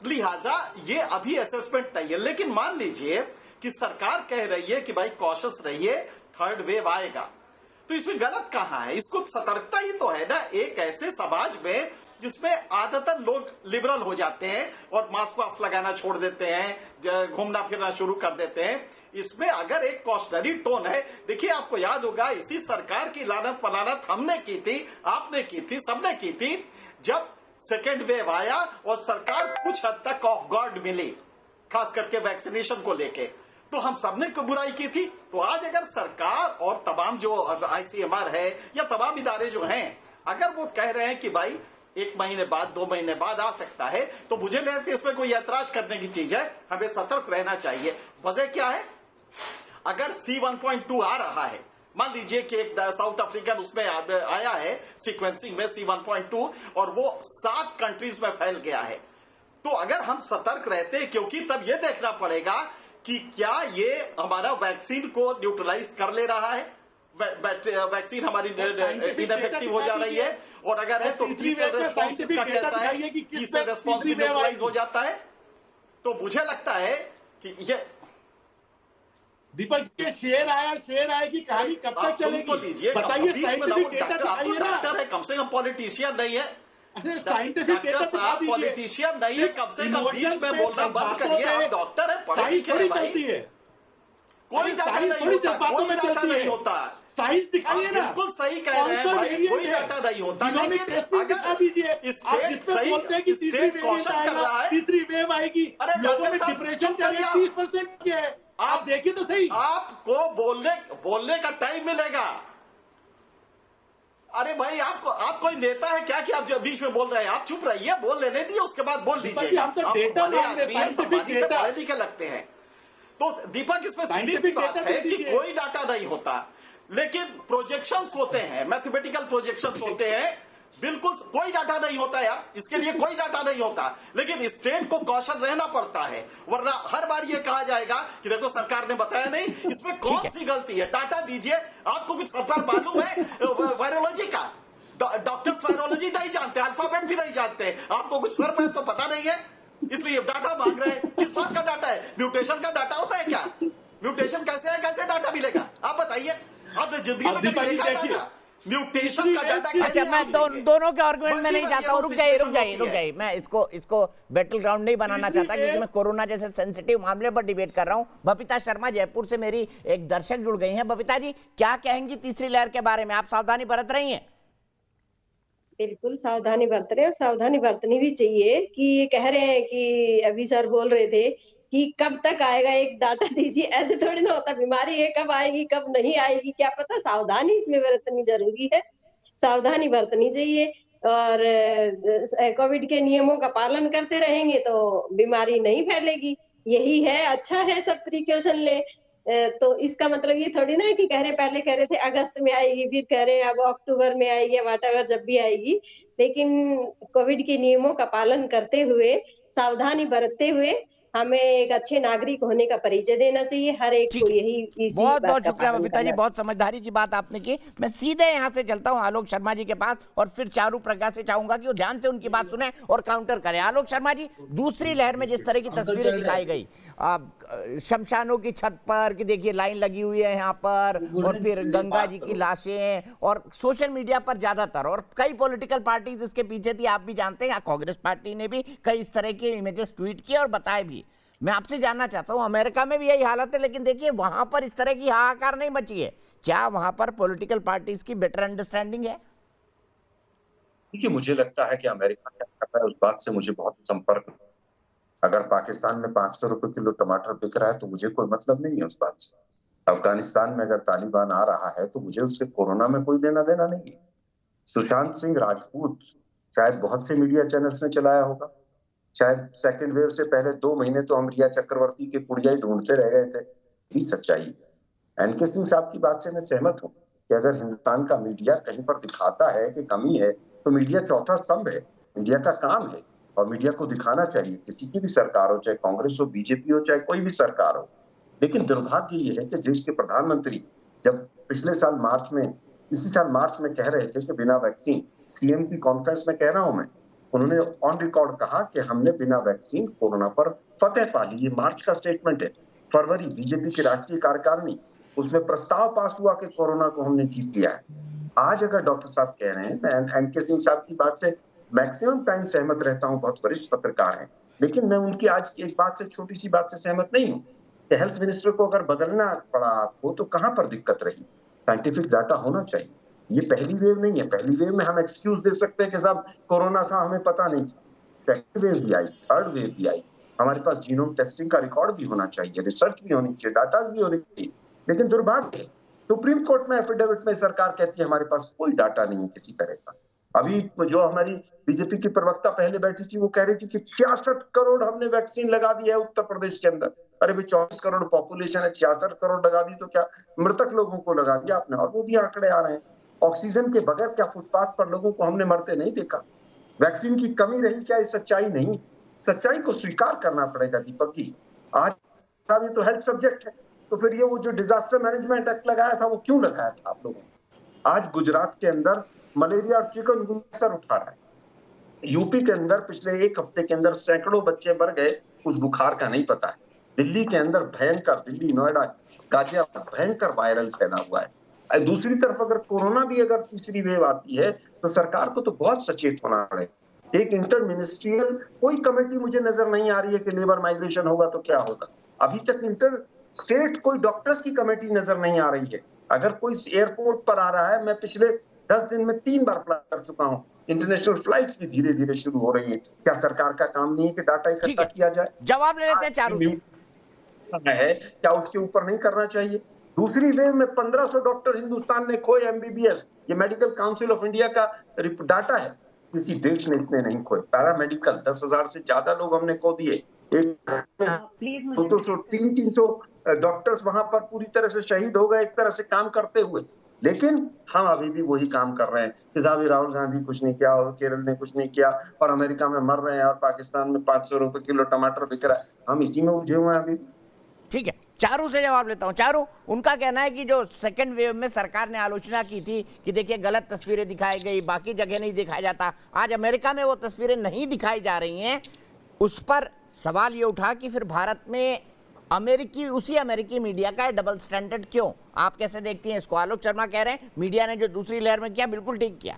L: लिहाजा ये अभी असेसमेंट नहीं है। लेकिन मान लीजिए कि सरकार कह रही है कि भाई कॉशियस रहिए, थर्ड वेव आएगा, तो इसमें गलत कहां है? इसको सतर्कता ही तो है ना। एक ऐसे समाज में जिसमें आदतन लोग लिबरल हो जाते हैं और मास्क वास्क लगाना छोड़ देते हैं, घूमना फिरना शुरू कर देते हैं, इसमें अगर एक कॉशनरी टोन है। देखिए, आपको याद होगा इसी सरकार की लानत पलानत हमने की थी, आपने की थी, सबने की थी, जब सेकेंड वेव आया और सरकार कुछ हद तक ऑफ गार्ड मिली, खास करके वैक्सीनेशन को लेके, तो हम सबने बुराई की थी। तो आज अगर सरकार और तमाम जो ICMR है या तमाम इदारे जो हैं, अगर वो कह रहे हैं कि भाई 1 महीने बाद 2 महीने बाद आ सकता है, तो मुझे लगता है इसमें कोई ऐतराज करने की चीज है। हमें सतर्क रहना चाहिए। वजह क्या है, अगर C1.2 आ रहा है, मान लीजिए कि एक साउथ अफ्रीकन उसमें आया है सीक्वेंसिंग में C1.2 और वो 7 कंट्रीज में फैल गया है, तो अगर हम सतर्क रहते हैं, क्योंकि तब ये देखना पड़ेगा कि क्या ये हमारा वैक्सीन को न्यूट्रलाइज कर ले रहा है, वैक्सीन हमारी इनफेक्टिव हो जा रही है, और अगर है तो रेस्पॉन्स इसका कैसा है, इससे रेस्पॉन्स न्यूट्रलाइज हो जाता है। तो मुझे लगता है कि ये
K: दीपक ये शेयर आया की कहानी कब तक चलेगी?
L: तो लीजिए,
K: बताइए, साइंटिफिक डेटा दिखाइए ना।
L: डॉक्टर है, कम से कम पॉलिटिशियन नहीं है।
K: अरे साइंटिफिक डेटा दिखा दीजिए।
L: पॉलिटिशियन नहीं है, कम से कम बीच में बोलना बंद करिए। आप डॉक्टर है,
K: साइंस थोड़ी चलती है,
L: कोई
K: साइंस थोड़ी जज्बातों में चलती है,
L: होता।
K: साइंस दिखाइए ना।
L: बिल्कुल सही कह रहे हैं भाई, कोई डाटा नहीं होता।
K: जिन्होंने टेस्टिंग दिखा दीजिए। आप जिसमें बोलते हैं कि तीसरी वेरिएंट आएगा, तीसरी वेव आएगी, लोगों में डिप्रेशन का रेट 30% क्या है? आप देखिए तो सही।
L: आपको बोलने का टाइम मिलेगा। अरे भाई, आप कोई नेता है क्या कि आप जो बीच में बोल रहे हैं? आप चुप रहिए, बोल लेने दिए, उसके बाद बोल लीजिए।
K: हम तो डेटा मांग रहे हैं, साइंटिफिक डेटा।
L: पढ़े लिखे लगते हैं। तो दीपक, इसमें सीधी सी बात है कि कोई डाटा नहीं होता, लेकिन प्रोजेक्शंस होते हैं, मैथमेटिकल प्रोजेक्शंस होते हैं। बिल्कुल कोई डाटा नहीं होता यार, इसके लिए कोई डाटा नहीं होता, लेकिन स्टेट को कॉशन रहना पड़ता है, वरना हर बार ये कहा जाएगा कि देखो सरकार ने बताया नहीं। इसमें कौन सी गलती है? डाटा दीजिए। आपको कुछ सरकार मालूम है वायरोलॉजी का? डॉक्टर्स वायरोलॉजी नहीं जानते, अल्फाबेट भी नहीं जानते। आपको कुछ सर में तो पता नहीं है, इसलिए डाटा मांग रहे हैं। किस बात का डाटा है? म्यूटेशन का डाटा होता है क्या? म्यूटेशन कैसे है, कैसे डाटा मिलेगा? आप बताइए। आपने जिंदगी में कभी देखा डाटा? म्यूटेशन का डाटा?
A: अच्छा, मैं दोनों के आर्गुमेंट में नहीं जाता हूँ। रुक जाइए। मैं इसको बैटल ग्राउंड नहीं बनाना चाहता, क्योंकि मैं कोरोना जैसे सेंसिटिव मामले पर डिबेट कर रहा हूँ। बबीता शर्मा जयपुर से मेरी एक दर्शक जुड़ गई हैं। बबीता जी, क्या कहेंगी तीसरी लहर के बारे में? आप सावधानी बरत रही हैं?
I: बिल्कुल सावधानी बरत रहे, और सावधानी बरतनी भी चाहिए। कि ये कह रहे हैं कि अभी सर बोल रहे थे कि कब तक आएगा, एक डाटा दीजिए। ऐसे थोड़ी ना होता, बीमारी है, कब आएगी कब नहीं आएगी क्या पता। सावधानी इसमें बरतनी जरूरी है, सावधानी बरतनी चाहिए। और कोविड के नियमों का पालन करते रहेंगे तो बीमारी नहीं फैलेगी। यही है, अच्छा है, सब प्रिकॉशन ले। तो इसका मतलब ये थोड़ी ना है कि पहले कह रहे थे अगस्त में आएगी, फिर कह रहे हैं अब अक्टूबर में आएगी, व्हाटएवर जब भी आएगी। लेकिन कोविड के नियमों का पालन करते हुए, सावधानी बरतते हुए हमें एक अच्छे नागरिक होने का परिचय देना चाहिए हर एक को। यही
A: बहुत शुक्रिया बबीता जी, बहुत समझदारी की बात आपने की। मैं सीधे यहाँ से चलता हूँ आलोक शर्मा जी के पास, और फिर चारू प्रज्ञा से चाहूंगा कि वो ध्यान से उनकी बात सुने और काउंटर करें। आलोक शर्मा जी, दूसरी लहर में जिस तरह की तस्वीरें दिखाई गई, शमशानों की छत पर कि देखिए लाइन लगी हुई है यहाँ पर, और फिर गंगा जी की लाशें, और सोशल मीडिया पर ज्यादातर, और कई पॉलिटिकल पार्टीज इसके पीछे थी, आप भी जानते हैं। कांग्रेस पार्टी ने भी कई इस तरह के इमेजेस ट्वीट किए और बताए भी। मैं आपसे जानना चाहता हूं, अमेरिका में भी यही हालत है, लेकिन देखिए वहां पर इस तरह की हाहाकार नहीं मची है। क्या वहां पर पॉलिटिकल पार्टीज की बेटर अंडरस्टैंडिंग है?
G: देखिए, मुझे लगता है कि अमेरिका क्या कर रहा है उस बात से मुझे बहुत संपर्क। अगर पाकिस्तान में 500 रुपए किलो टमाटर बिक रहा है तो मुझे कोई मतलब नहीं है उस बात से। अफगानिस्तान में अगर तालिबान आ रहा है तो मुझे उससे कोरोना में कोई लेना देना नहीं है। सुशांत सिंह राजपूत शायद बहुत से मीडिया चैनल्स ने चलाया होगा, शायद सेकंड वेव से पहले 2 महीने तो हम रिया चक्रवर्ती के पुड़िया ही ढूंढते रह गए थे। ये सच्चाई है। एनके सिंह साहब की बात से मैं सहमत हूँ कि अगर हिंदुस्तान का मीडिया कहीं पर दिखाता है कि कमी है, तो मीडिया चौथा स्तंभ है, मीडिया का काम है, और मीडिया को दिखाना चाहिए। किसी की भी सरकार हो, चाहे कांग्रेस हो, बीजेपी हो, चाहे कोई भी सरकार हो। लेकिन दुर्भाग्य ये है कि देश के प्रधानमंत्री जब पिछले साल मार्च में, इसी साल मार्च में कह रहे थे कि बिना वैक्सीन, सीएम की कॉन्फ्रेंस में कह रहा हूं मैं, उन्होंने ऑन रिकॉर्ड कहा कि हमने बिना वैक्सीन कोरोना पर फतेह पा ली। ये मार्च का स्टेटमेंट है। फरवरी बीजेपी की राष्ट्रीय कार्यकारिणी, उसमें प्रस्ताव पास हुआ कि कोरोना को हमने जीत लिया है। आज अगर डॉक्टर साहब कह रहे हैं, मैं एनके सिंह साहब की बात से मैक्सिमम टाइम सहमत रहता हूं, बहुत वरिष्ठ पत्रकार हैं, लेकिन मैं उनकी आज की एक बात से, छोटी सी बात से सहमत नहीं हूं कि हेल्थ मिनिस्टर को अगर बदलना पड़ा आपको तो कहां पर दिक्कत रही? साइंटिफिक डाटा होना चाहिए। ये पहली वेव नहीं है। पहली वेव में हम एक्सक्यूज दे सकते हैं कि साहब कोरोना था, हमें पता नहीं था। सेकंड वेव भी आई, थर्ड वेव भी आई, हमारे पास जीनोम टेस्टिंग का रिकॉर्ड भी होना चाहिए, रिसर्च भी होनी चाहिए, डाटा भी होनी चाहिए। लेकिन दुर्भाग्य है, सुप्रीम कोर्ट में एफिडेविट में सरकार कहती है हमारे पास कोई डाटा नहीं है किसी तरह का। अभी जो हमारी बीजेपी की प्रवक्ता पहले बैठी थी, वो कह रही थी कि 66 करोड़ हमने वैक्सीन लगा दी है उत्तर प्रदेश के अंदर। अरे भाई 24 करोड़ पॉपुलेशन है, 66 करोड़ लगा दी तो क्या मृतक लोगों को लगा दिया आपने? और वो भी आंकड़े आ रहे हैं। ऑक्सीजन के बगैर क्या फुटपाथ पर लोगों को हमने मरते नहीं देखा? वैक्सीन की कमी रही क्या? ये सच्चाई नहीं। सच्चाई को स्वीकार करना पड़ेगा दीपक जी। आज ये तो हेल्थ सब्जेक्ट है, तो फिर ये वो जो डिजास्टर मैनेजमेंट एक्ट लगाया था वो क्यों लगाया था आप लोगों ने? आज गुजरात के अंदर मलेरिया और चिकनगुनिया सर उठा रहा है। यूपी के अंदर पिछले एक हफ्ते के अंदर सैकड़ों बच्चे मर गए, उस बुखार का नहीं पता है। दिल्ली के अंदर भयंकर, दिल्ली, नोएडा, गाजियाबाद भयंकर वायरल फैला हुआ है। दूसरी तरफ अगर कोरोना भी अगर तीसरी वेव आती है तो सरकार को तो बहुत सचेत होना पड़ेगा। एक इंटर मिनिस्ट्रियल कोई कमेटी मुझे नजर नहीं आ रही है कि लेबर माइग्रेशन होगा तो क्या होगा। अभी तक इंटर स्टेट कोई डॉक्टर्स की कमेटी नजर नहीं आ रही है। अगर कोई एयरपोर्ट पर आ रहा है, मैं पिछले 10 दिन में 3 बार फ्लाई कर चुका हूँ, इंटरनेशनल फ्लाइट्स भी धीरे धीरे शुरू हो रही है। क्या सरकार का काम नहीं है कि डाटा इकट्ठा किया जाए?
A: जवाब ले लेते हैं चारों से।
G: है क्या उसके ऊपर नहीं करना चाहिए? दूसरी वेव में 1500 डॉक्टर हिंदुस्तान ने खोए एमबीबीएस, ये मेडिकल काउंसिल ऑफ इंडिया का डाटा है। किसी देश ने इतने नहीं खोए। पैरामेडिकल 10,000 से ज्यादा लोग हमने खो दिए। एक 200-300 डॉक्टर्स वहां पर पूरी तरह से शहीद हो गए एक तरह से काम करते हुए। लेकिन हम अभी भी वही काम कर रहे हैं कि साहब राहुल गांधी कुछ नहीं किया और केरल ने कुछ नहीं किया और अमेरिका में मर रहे हैं और पाकिस्तान में 500 रुपए किलो टमाटर बिक रहा है। हम इसी में उलझे हुए हैं अभी।
A: ठीक है, चारू से जवाब लेता हूं। चारू, उनका कहना है कि जो सेकंड वेव में सरकार ने आलोचना की थी कि देखिए गलत तस्वीरें दिखाई गई, बाकी जगह नहीं दिखाया जाता। आज अमेरिका में वो तस्वीरें नहीं दिखाई जा रही हैं। उस पर सवाल ये उठा कि फिर भारत में उसी अमेरिकी मीडिया का डबल स्टैंडर्ड क्यों? आप कैसे देखती हैं इसको? आलोक शर्मा कह रहे हैं मीडिया ने जो दूसरी लहर में किया बिल्कुल ठीक किया।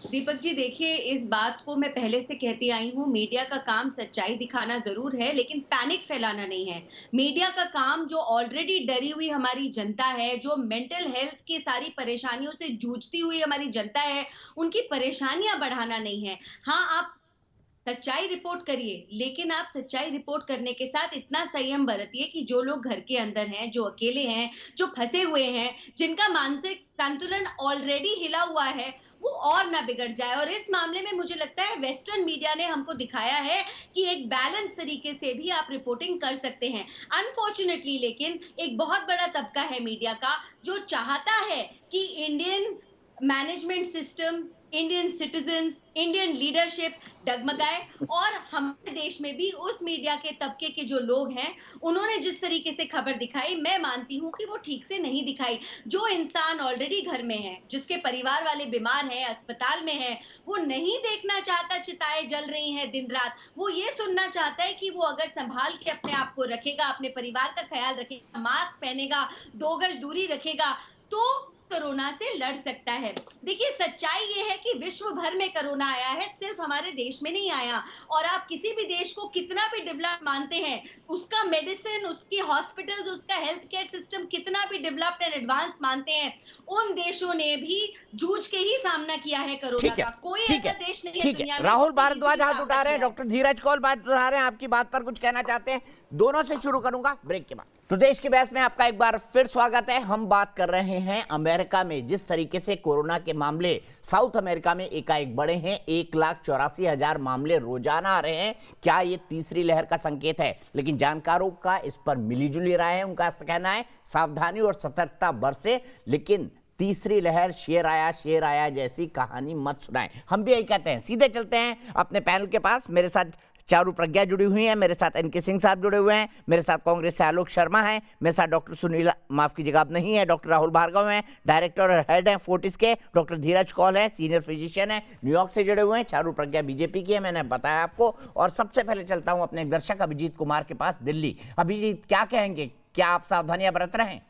M: दीपक जी देखिए, इस बात को मैं पहले से कहती आई हूँ, मीडिया का काम सच्चाई दिखाना जरूर है लेकिन पैनिक फैलाना नहीं है। मीडिया का काम जो ऑलरेडी डरी हुई हमारी जनता है, जो मेंटल हेल्थ की सारी परेशानियों से जूझती हुई हमारी जनता है, उनकी परेशानियां बढ़ाना नहीं है। हाँ, आप सच्चाई रिपोर्ट करिए, लेकिन आप सच्चाई रिपोर्ट करने के साथ इतना संयम बरतिए कि जो लोग घर के अंदर हैं, जो अकेले हैं, जो फंसे हुए हैं, जिनका मानसिक संतुलन ऑलरेडी हिला हुआ है, वो और ना बिगड़ जाए। और इस मामले में मुझे लगता है वेस्टर्न मीडिया ने हमको दिखाया है कि एक बैलेंस तरीके से भी आप रिपोर्टिंग कर सकते हैं। अनफॉर्चुनेटली लेकिन एक बहुत बड़ा तबका है मीडिया का जो चाहता है कि Indian management system, Indian citizens, Indian leadership डगमगाए। और हमारे देश में भी उस मीडिया के तबके के जो लोग हैं, उन्होंने जिस तरीके से खबर दिखाई, मैं मानती हूं कि वो ठीक से नहीं दिखाई। जो इंसान ऑलरेडी घर में है, जिसके परिवार वाले बीमार हैं, अस्पताल में है, वो नहीं देखना चाहता चिताएं जल रही हैं दिन रात। वो ये सुनना चाहता है कि वो अगर संभाल के अपने आप को रखेगा, अपने परिवार का ख्याल रखेगा, मास्क पहनेगा, 2 गज दूरी रखेगा, तो कोरोना से लड़ सकता है। देखिए, सच्चाई ये है कि विश्व भर में कोरोना आया है, सिर्फ हमारे देश में नहीं आया। और आप किसी भी देश को कितना भी डेवलप मानते हैं, उसका मेडिसिन, उसकी हॉस्पिटल्स, उसका हेल्थ केयर सिस्टम कितना भी डेवलप्ड एंड एडवांस मानते हैं, उन देशों ने भी जूझ के ही सामना किया है कोरोना का। कोई ऐसा देश नहीं है दुनिया में।
A: राहुल भारद्वाज हाथ उठा रहे हैं, डॉक्टर धीरज कौल बात उठा रहे हैं, आपकी बात पर कुछ कहना चाहते हैं? दोनों से शुरू करूंगा ब्रेक के बाद। तो देश के बहस में आपका एक बार फिर स्वागत है। हम बात कर रहे हैं अमेरिका में जिस तरीके से कोरोना के मामले साउथ अमेरिका में एकाएक बढ़े हैं। 1,84,000 मामले रोजाना आ रहे हैं। क्या ये तीसरी लहर का संकेत है? लेकिन जानकारों का इस पर मिलीजुली राय है। उनका कहना है सावधानी और सतर्कता बरसे, लेकिन तीसरी लहर शेर आया जैसी कहानी मत सुनाएं। हम भी यही कहते हैं। सीधे चलते हैं अपने पैनल के पास। मेरे साथ चारू प्रज्ञा जुड़ी हुई हैं, मेरे साथ एनके सिंह साहब जुड़े हुए हैं, मेरे साथ कांग्रेस से आलोक शर्मा हैं, मेरे साथ डॉक्टर सुनील, माफ कीजिएगा आप नहीं है, डॉक्टर राहुल भार्गव हैं, डायरेक्टर और हेड हैं फोर्टिस के, डॉक्टर धीरज कौल है, सीनियर फिजिशियन है, न्यूयॉर्क से जुड़े हुए हैं। चारू प्रज्ञा बीजेपी की है, मैंने बताया आपको। और सबसे पहले चलता हूं अपने दर्शक अभिजीत कुमार के पास, दिल्ली। अभिजीत, क्या कहेंगे? क्या आप सावधानियां बरत रहे हैं?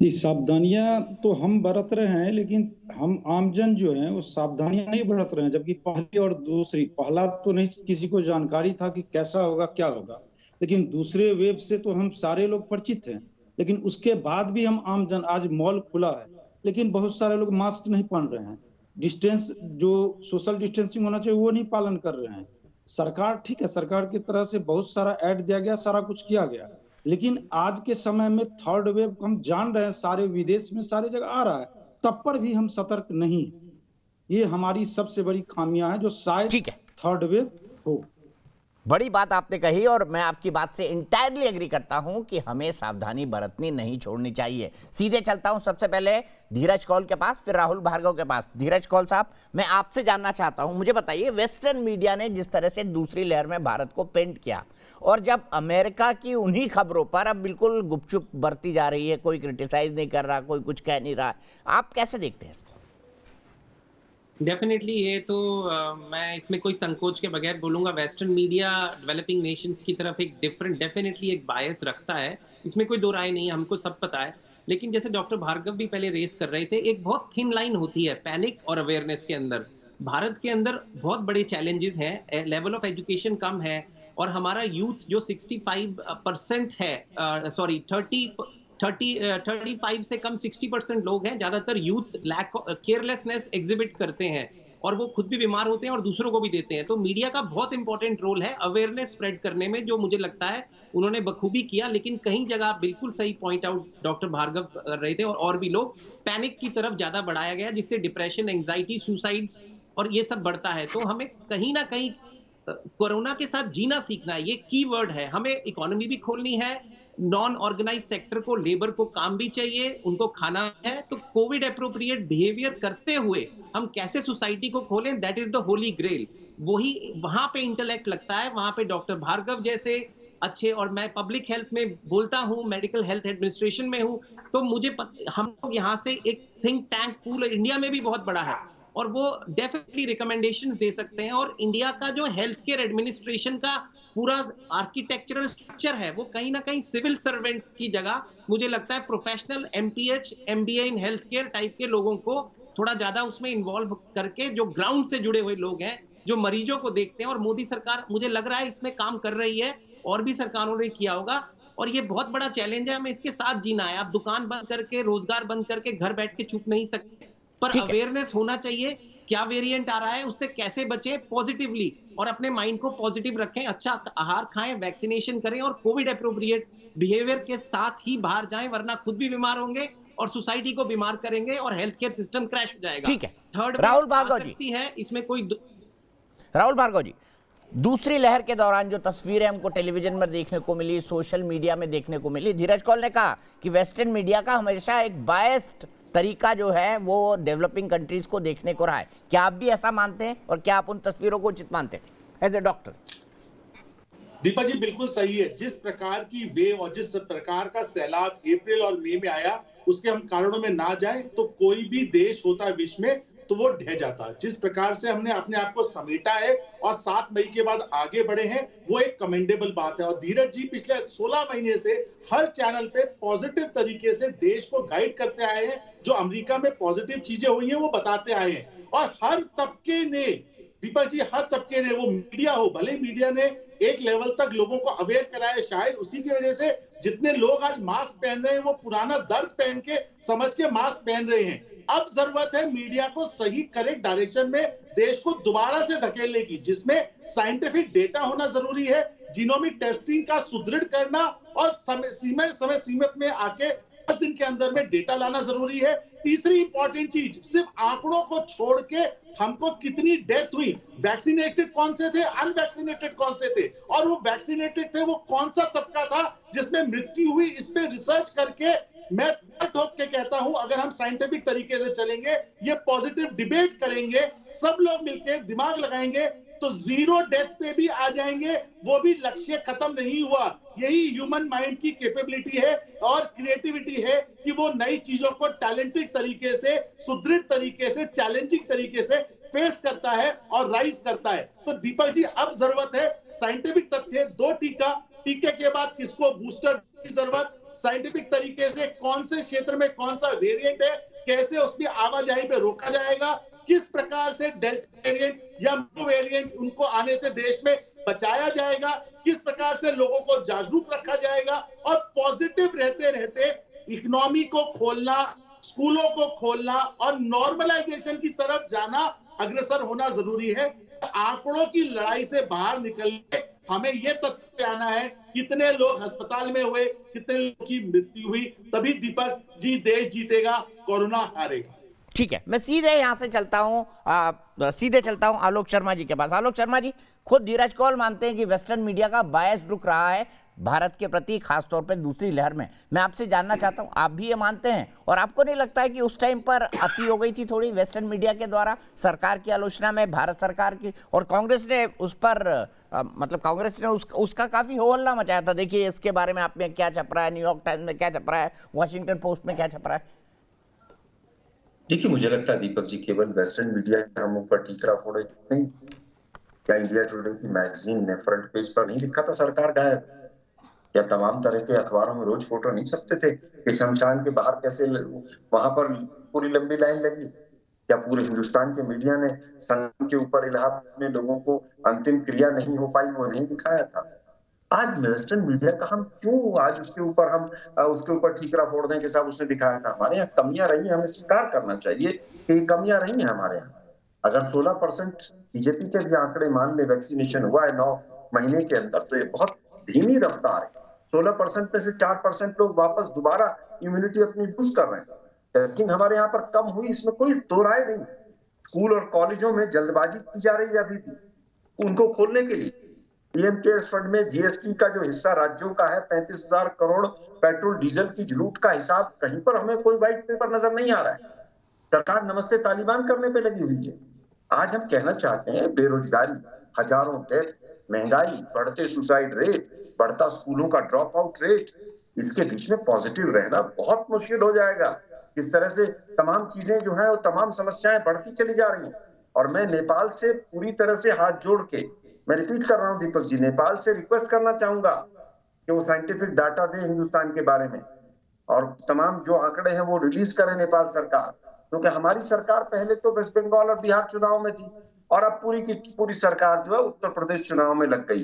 N: जी, सावधानियां तो हम बरत रहे हैं, लेकिन हम आमजन जो है वो सावधानियां नहीं बरत रहे हैं। जबकि पहली और दूसरी, पहला तो नहीं किसी को जानकारी था कि कैसा होगा, क्या होगा, लेकिन दूसरे वेव से तो हम सारे लोग परिचित हैं। लेकिन उसके बाद भी हम आमजन, आज मॉल खुला है, लेकिन बहुत सारे लोग मास्क नहीं पहन रहे हैं, डिस्टेंस जो सोशल डिस्टेंसिंग होना चाहिए वो नहीं पालन कर रहे हैं। सरकार ठीक है, सरकार की तरह से बहुत सारा ऐड दिया गया, सारा कुछ किया गया, लेकिन आज के समय में थर्ड वेव हम जान रहे हैं, सारे विदेश में सारी जगह आ रहा है, तब पर भी हम सतर्क नहीं है। ये हमारी सबसे बड़ी खामियां है जो शायद थर्ड वेव हो।
A: बड़ी बात आपने कही और मैं आपकी बात से इंटायरली एग्री करता हूं कि हमें सावधानी बरतनी नहीं छोड़नी चाहिए। सीधे चलता हूं सबसे पहले धीरज कौल के पास, फिर राहुल भार्गव के पास। धीरज कौल साहब, मैं आपसे जानना चाहता हूं, मुझे बताइए वेस्टर्न मीडिया ने जिस तरह से दूसरी लहर में भारत को पेंट किया, और जब अमेरिका की उन्हीं खबरों पर अब बिल्कुल गुपचुप बरती जा रही है, कोई क्रिटिसाइज नहीं कर रहा, कोई कुछ कह नहीं रहा, आप कैसे देखते हैं इसको?
E: डेफिनेटली ये तो मैं इसमें कोई संकोच के बगैर बोलूंगा, वेस्टर्न मीडिया डेवलपिंग नेशंस की तरफ एक डिफरेंट डेफिनेटली एक बायस रखता है, इसमें कोई दो राय नहीं है, हमको सब पता है। लेकिन जैसे डॉक्टर भार्गव भी पहले रेस कर रहे थे, एक बहुत थिन लाइन होती है पैनिक और अवेयरनेस के अंदर। भारत के अंदर बहुत बड़े चैलेंजेस हैं, लेवल ऑफ एजुकेशन कम है, और हमारा यूथ जो 65% है, सॉरी 35 से कम 60% लोग हैं, ज्यादातर यूथ केयरलेसनेस एग्जिबिट करते हैं, और वो खुद भी बीमार होते हैं और दूसरों को भी देते हैं। तो मीडिया का बहुत इंपॉर्टेंट रोल है अवेयरनेस स्प्रेड करने में, जो मुझे लगता है उन्होंने बखूबी किया। लेकिन कहीं जगह बिल्कुल सही पॉइंट आउट डॉक्टर भार्गव कर रहे थे, और भी लोग पैनिक की तरफ ज्यादा बढ़ाया गया, जिससे डिप्रेशन, एंजाइटी, सुसाइड्स और ये सब बढ़ता है। तो हमें कहीं ना कहीं कोरोना के साथ जीना सीखना है, ये की वर्ड है। हमें इकोनॉमी भी खोलनी है, नॉन ऑर्गेनाइज सेक्टर को, लेबर को काम भी चाहिए, उनको खाना है। तो कोविड एप्रोप्रिएट बिहेवियर करते हुए हम कैसे सोसाइटी को खोलें, that is the holy grail. वही वहां पे इंटेलेक्ट लगता है, वहां पे डॉक्टर भार्गव जैसे अच्छे, और मैं पब्लिक हेल्थ में बोलता हूं, मेडिकल हेल्थ एडमिनिस्ट्रेशन में हूं, तो मुझे हम लोग यहाँ से एक थिंक टैंक पूल इंडिया में भी बहुत बड़ा है, और वो डेफिनेटली रिकमेंडेशंस दे सकते हैं। और इंडिया का जो हेल्थ केयर एडमिनिस्ट्रेशन का पूरा आर्किटेक्चरल स्ट्रक्चर है, वो कहीं ना कहीं सिविल सर्वेंट्स की जगह मुझे लगता है professional MPH MBA in health care type के लोगों को थोड़ा ज्यादा उसमें इन्वॉल्व करके, जो ग्राउंड से जुड़े हुए लोग हैं, जो मरीजों को देखते हैं। और मोदी सरकार मुझे लग रहा है इसमें काम कर रही है, और भी सरकारों ने किया होगा। और ये बहुत बड़ा चैलेंज है, हमें इसके साथ जीना है। आप दुकान बंद करके, रोजगार बंद करके घर बैठ के छुप नहीं सकते, पर अवेयरनेस होना चाहिए, क्या वेरिएंट आ रहा है, उससे कैसे बचें पॉजिटिवली, और अपने माइंड को पॉजिटिव रखें, अच्छा आहार खाएं, वैक्सीनेशन करें, और कोविड एप्रोप्रिएट बिहेवियर के साथ ही बाहर जाएं, वरना खुद भी बीमार होंगे और सोसाइटी को बीमार करेंगे, और हेल्थ केयर सिस्टम क्रैश हो जाएगा।
A: ठीक है,
E: थर्ड
A: राहुल भार्गव जी
E: है इसमें कोई
A: राहुल भार्गव जी, दूसरी लहर के दौरान जो तस्वीरें हमको टेलीविजन में देखने को मिली, सोशल मीडिया में देखने को मिली, धीरज कौल ने कहा कि वेस्टर्न मीडिया का हमेशा एक बायस्ड तरीका जो है वो डेवलपिंग कंट्रीज को देखने को रहा है। क्या आप भी ऐसा मानते हैं, और क्या आप उन तस्वीरों को उचित मानते थे as a doctor?
K: Deepak ji बिल्कुल सही है। जिस प्रकार की वेव और जिस प्रकार का सैलाब अप्रैल और मई में आया, उसके हम कारणों में ना जाए तो कोई भी देश होता है विश्व में तो वो ढह जाता। जिस प्रकार से हमने अपने आप को समेटा है और 7 मई के बाद आगे बढ़े हैं, वो एक कमेंडेबल बात है। और धीरज जी पिछले 16 महीने से हर चैनल पे पॉजिटिव तरीके से देश को गाइड करते आए हैं। जो अमेरिका में पॉजिटिव चीजें हुई हैं वो बताते आए हैं, और हर तबके ने, दीपक जी, हर तबके ने, वो मीडिया हो, भले मीडिया ने एक लेवल तक लोगों को अवेयर कराया, शायद उसी की वजह से जितने लोग आज मास्क पहन रहे हैं वो पुराना दर्द पहन के समझ के मास्क पहन रहे हैं। अब जरूरत है मीडिया को सही करेक्ट डायरेक्शन में देश को दोबारा से धकेलने की, जिसमें साइंटिफिक डेटा होना जरूरी है, जीनोमिक टेस्टिंग का सुदृढ़ करना, और समय सीमित में आके 10 दिन के अंदर में डेटा लाना जरूरी है। तीसरी इंपॉर्टेंट चीज, सिर्फ आंकड़ों को छोड़ के हमको कितनी डेथ हुई, वैक्सीनेटेड कौन से थे, अनवैक्सीनेटेड कौन से थे, और वो वैक्सीनेटेड थे वो कौन सा तबका था जिसमें मृत्यु हुई, इस पे रिसर्च करके मैं ठोक के कहता हूं, अगर हम साइंटिफिक तरीके से चलेंगे, ये पॉजिटिव डिबेट करेंगे, सब लोग मिलकर दिमाग लगाएंगे, तो 0 डेथ पे भी आ जाएंगे। वो भी लक्ष्य खत्म नहीं हुआ। यही ह्यूमन माइंड की कैपेबिलिटी है और क्रिएटिविटी है कि वो नई चीजों को टैलेंटेड तरीके से, सुदृढ़ तरीके से, चैलेंजिंग तरीके से फेस करता है और राइज करता है। तो दीपक जी, अब जरूरत है साइंटिफिक तथ्य, 2 टीका, टीके के बाद किसको बूस्टर की जरूरत, साइंटिफिक तरीके से कौन से क्षेत्र में कौन सा वेरिएंट है, कैसे उसकी आवाजाही पे रोका जाएगा, किस प्रकार से डेल्टा वेरिएंट या न्यू वेरिएंट उनको आने से देश में बचाया जाएगा, किस प्रकार से लोगों को जागरूक रखा जाएगा, और पॉजिटिव रहते रहते इकोनॉमी को खोलना, स्कूलों को खोलना और नॉर्मलाइजेशन की तरफ जाना, अग्रसर होना जरूरी है। आंकड़ों की लड़ाई से बाहर निकल के हमें यह तथ्य पे आना है कितने लोग अस्पताल में हुए, कितने लोगों की मृत्यु हुई, तभी दीपक जी देश जीतेगा, कोरोना हारेगा।
A: ठीक है, मैं सीधे यहाँ से चलता हूँ आलोक शर्मा जी के पास। आलोक शर्मा जी, खुद धीरज कौल मानते हैं कि वेस्टर्न मीडिया का बायस रुख रहा है भारत के प्रति, खासतौर पे दूसरी लहर में। मैं आपसे जानना चाहता हूँ, आप भी ये मानते हैं और आपको नहीं लगता है कि उस टाइम पर अति हो गई थी थोड़ी वेस्टर्न मीडिया के द्वारा सरकार की आलोचना में, भारत सरकार की, और कांग्रेस ने उस पर कांग्रेस ने उसका काफी हो हल्ला मचाया था। देखिए इसके बारे में आप में क्या छप रहा है, न्यूयॉर्क टाइम्स में क्या छप रहा है, वॉशिंगटन पोस्ट में क्या छप रहा है?
G: देखिए, मुझे लगता है दीपक जी, केवल वेस्टर्न मीडिया हम ऊपर ठीकरा फोड़े नहीं। क्या इंडिया टुडे की मैगजीन ने फ्रंट पेज पर नहीं लिखा था सरकार गायब? या तमाम तरह के अखबारों में रोज फोटो नहीं छपते थे कि शमशान के बाहर कैसे वहां पर पूरी लंबी लाइन लगी? क्या पूरे हिंदुस्तान के मीडिया ने संगम के ऊपर इलाहाबाद में लोगों को अंतिम क्रिया नहीं हो पाई वो नहीं दिखाया था? आज वेस्टर्न मीडिया का हम क्यों आज उसके ऊपर ठीकरा फोड़ दें कि साहब उसने दिखाया था? हमारे यहाँ कमियां रही हैं, हमें स्वीकार करना चाहिए कि कमियां रही हैं हमारे यहाँ। अगर 16% बीजेपी के भी आंकड़े मान ले वैक्सीनेशन हुआ है 9 महीने के अंदर, तो ये बहुत धीमी रफ्तार है। 16% में से 4% लोग वापस दोबारा इम्यूनिटी अपनी बूस्ट कर रहे हैं। टेस्टिंग हमारे यहाँ पर कम हुई, इसमें कोई दो राय नहीं। स्कूल और कॉलेजों में जल्दबाजी की जा रही है अभी भी उनको खोलने के लिए। पीएम केयर्स फंड में जीएसटी का जो हिस्सा राज्यों का है 35,000 करोड़, पेट्रोल डीजल की लूट का हिसाब, कहीं पर हमें कोई व्हाइट पेपर नजर नहीं आ रहा है। सरकार नमस्ते तालिबान करने पे लगी हुई है। आज हम कहना चाहते हैं बेरोजगारी, हजारों डेथ, महंगाई, बढ़ते सुसाइड रेट, बढ़ता स्कूलों का ड्रॉप आउट रेट, इसके बीच में पॉजिटिव रहना बहुत मुश्किल हो जाएगा। इस तरह से तमाम चीजें जो है वो तमाम समस्याएं बढ़ती चली जा रही हैं। और मैं नेपाल से पूरी तरह से हाथ जोड़ के, मैं रिपीट कर रहा हूं दीपक जी, नेपाल से रिक्वेस्ट करना चाहूंगा कि वो साइंटिफिक डाटा दे हिंदुस्तान के बारे में और तमाम जो आंकड़े हैं वो रिलीज करे नेपाल सरकार। क्योंकि हमारी सरकार पहले तो वेस्ट बंगाल और बिहार चुनाव में थी और अब पूरी की पूरी सरकार जो है उत्तर प्रदेश चुनाव में लग गई।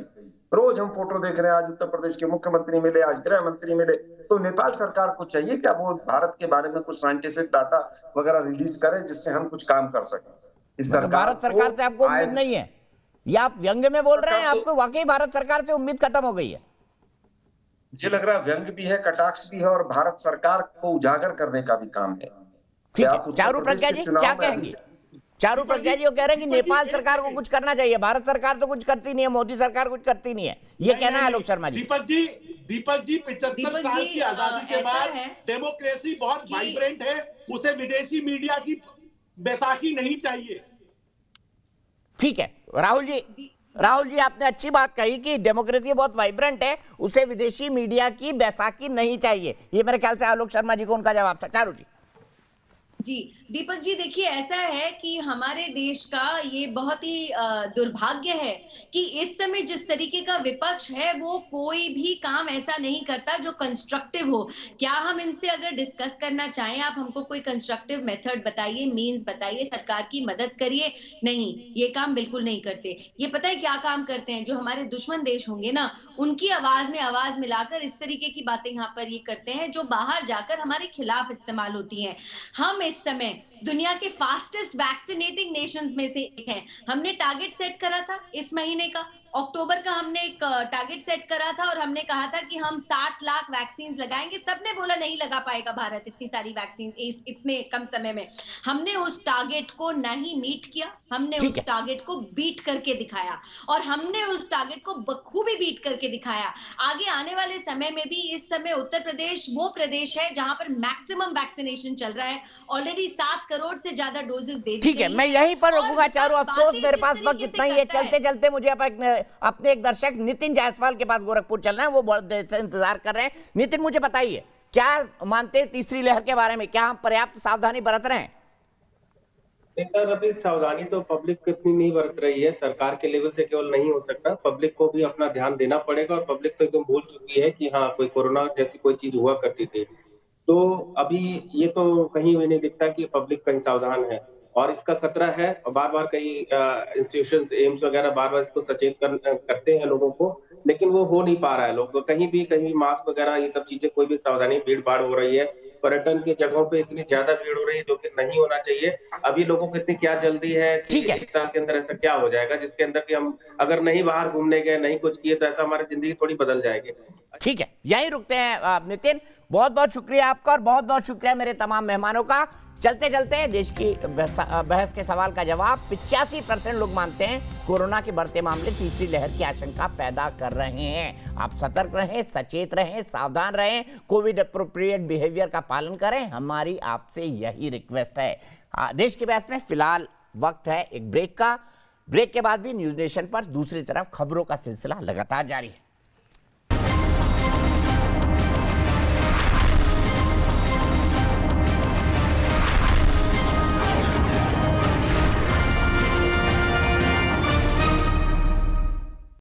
G: रोज हम फोटो देख रहे हैं, आज उत्तर प्रदेश के मुख्यमंत्री मिले, आज गृह मंत्री मिले। तो नेपाल सरकार को चाहिए कि वो भारत के बारे में कुछ साइंटिफिक डाटा वगैरह रिलीज करे जिससे हम कुछ काम कर सकें। इस
A: भारत सरकार से आपको उम्मीद नहीं है या आप व्यंग्य में बोल रहे हैं? आपको वाकई भारत सरकार से उम्मीद खत्म हो गई है?
G: मुझे लग रहा है व्यंग्य भी है, कटाक्ष भी है और भारत सरकार को उजागर करने का भी काम है।
A: ठीक है, चारू प्रज्ञा जी क्या कहेंगे? चारू प्रज्ञा जी कह रहे हैं कि नेपाल सरकार को कुछ करना चाहिए, भारत सरकार तो कुछ करती नहीं है, मोदी सरकार कुछ करती नहीं है, ये कहना है आलोक शर्मा जी।
K: दीपक जी 75 साल की आजादी के बाद डेमोक्रेसी बहुत वाइब्रेंट है, उसे विदेशी मीडिया की बैसाखी नहीं चाहिए।
A: ठीक है राहुल जी आपने अच्छी बात कही कि डेमोक्रेसी बहुत वाइब्रेंट है, उसे विदेशी मीडिया की बैसाखी नहीं चाहिए। ये मेरे ख्याल से आलोक शर्मा जी को उनका जवाब था। चारू जी।
M: जी दीपक जी, देखिए ऐसा है कि हमारे देश का ये बहुत ही दुर्भाग्य है कि इस समय जिस तरीके का विपक्ष है वो कोई भी काम ऐसा नहीं करता जो कंस्ट्रक्टिव हो। क्या हम इनसे अगर डिस्कस करना चाहें, आप हमको कोई कंस्ट्रक्टिव मेथड बताइए, मीन्स बताइए, सरकार की मदद करिए, नहीं, ये काम बिल्कुल नहीं करते। ये पता है क्या काम करते हैं? जो हमारे दुश्मन देश होंगे ना, उनकी आवाज में आवाज मिलाकर इस तरीके की बातें यहाँ पर ये करते हैं जो बाहर जाकर हमारे खिलाफ इस्तेमाल होती हैं। हम इस समय दुनिया के फास्टेस्ट वैक्सीनेटिंग नेशंस में से एक हैं। हमने टारगेट सेट करा था इस महीने का, अक्टूबर का हमने एक टारगेट सेट करा था और हमने कहा था कि हम 60 लाख वैक्सीन लगाएंगे। सबने बोला नहीं लगा पाएगा भारत इतनी सारी वैक्सीन इतने कम समय में। हमने उस टारगेट को नहीं मीट किया, हमने उस टारगेट को बीट करके दिखाया और हमने उस टारगेट को बखूबी बीट करके दिखाया। आगे आने वाले समय में भी इस समय उत्तर प्रदेश वो प्रदेश है जहां पर मैक्सिमम वैक्सीनेशन चल रहा है। ऑलरेडी 7 करोड़ से ज्यादा डोजेस दे दी।
A: ठीक है, मैं यहीं पर रोकूंगा चारों। अफसोस मेरे पास वक्त इतना ही है, चलते चलते मुझे अपने एक दर्शक नितिन जायसवाल के पास गोरखपुर चलना है, वो बहुत देर से इंतजार कर रहे हैं। नितिन, मुझे बताइए क्या मानते हैं तीसरी लहर के बारे में? क्या हम पर्याप्त सावधानी बरत रहे हैं?
E: सर, अभी सावधानी तो पब्लिक इतनी नहीं बरत रही है, सरकार के लेवल से केवल नहीं हो सकता, पब्लिक को भी अपना ध्यान देना पड़ेगा। और पब्लिक तो एकदम भूल चुकी है कि हाँ कोई कोरोना जैसी कोई चीज हुआ करती थी। तो अभी ये तो कहीं भी नहीं दिखता कि पब्लिक कहीं सावधान है और इसका खतरा है। बार बार कई इंस्टीट्यूशंस, एम्स वगैरह बार बार इसको सचेत करते हैं लोगों को, लेकिन वो हो नहीं पा रहा है। लोग तो कहीं भी मास्क वगैरह ये सब चीजें, कोई भी सावधानी, भीड़ भाड़ हो रही है,
O: पर्यटन की जगहों पे इतनी ज्यादा भीड़ हो रही है, जो कि नहीं होना चाहिए। अभी लोगों को इतनी क्या जल्दी है कि एक साल के अंदर ऐसा क्या हो जाएगा जिसके अंदर कि हम अगर नहीं बाहर घूमने गए, नहीं कुछ किए, तो ऐसा हमारी जिंदगी थोड़ी बदल जाएगी।
A: ठीक है, यहीं रुकते हैं नितिन। बहुत बहुत शुक्रिया आपका और बहुत बहुत शुक्रिया मेरे तमाम मेहमानों का। चलते चलते देश की बहस के सवाल का जवाब, 85% लोग मानते हैं कोरोना के बढ़ते मामले तीसरी लहर की आशंका पैदा कर रहे हैं। आप सतर्क रहें, सचेत रहें, सावधान रहें, कोविड अप्रोप्रिएट बिहेवियर का पालन करें, हमारी आपसे यही रिक्वेस्ट है। देश की बहस में फिलहाल वक्त है एक ब्रेक का। ब्रेक के बाद भी न्यूज नेशन पर दूसरी तरफ खबरों का सिलसिला लगातार जारी है।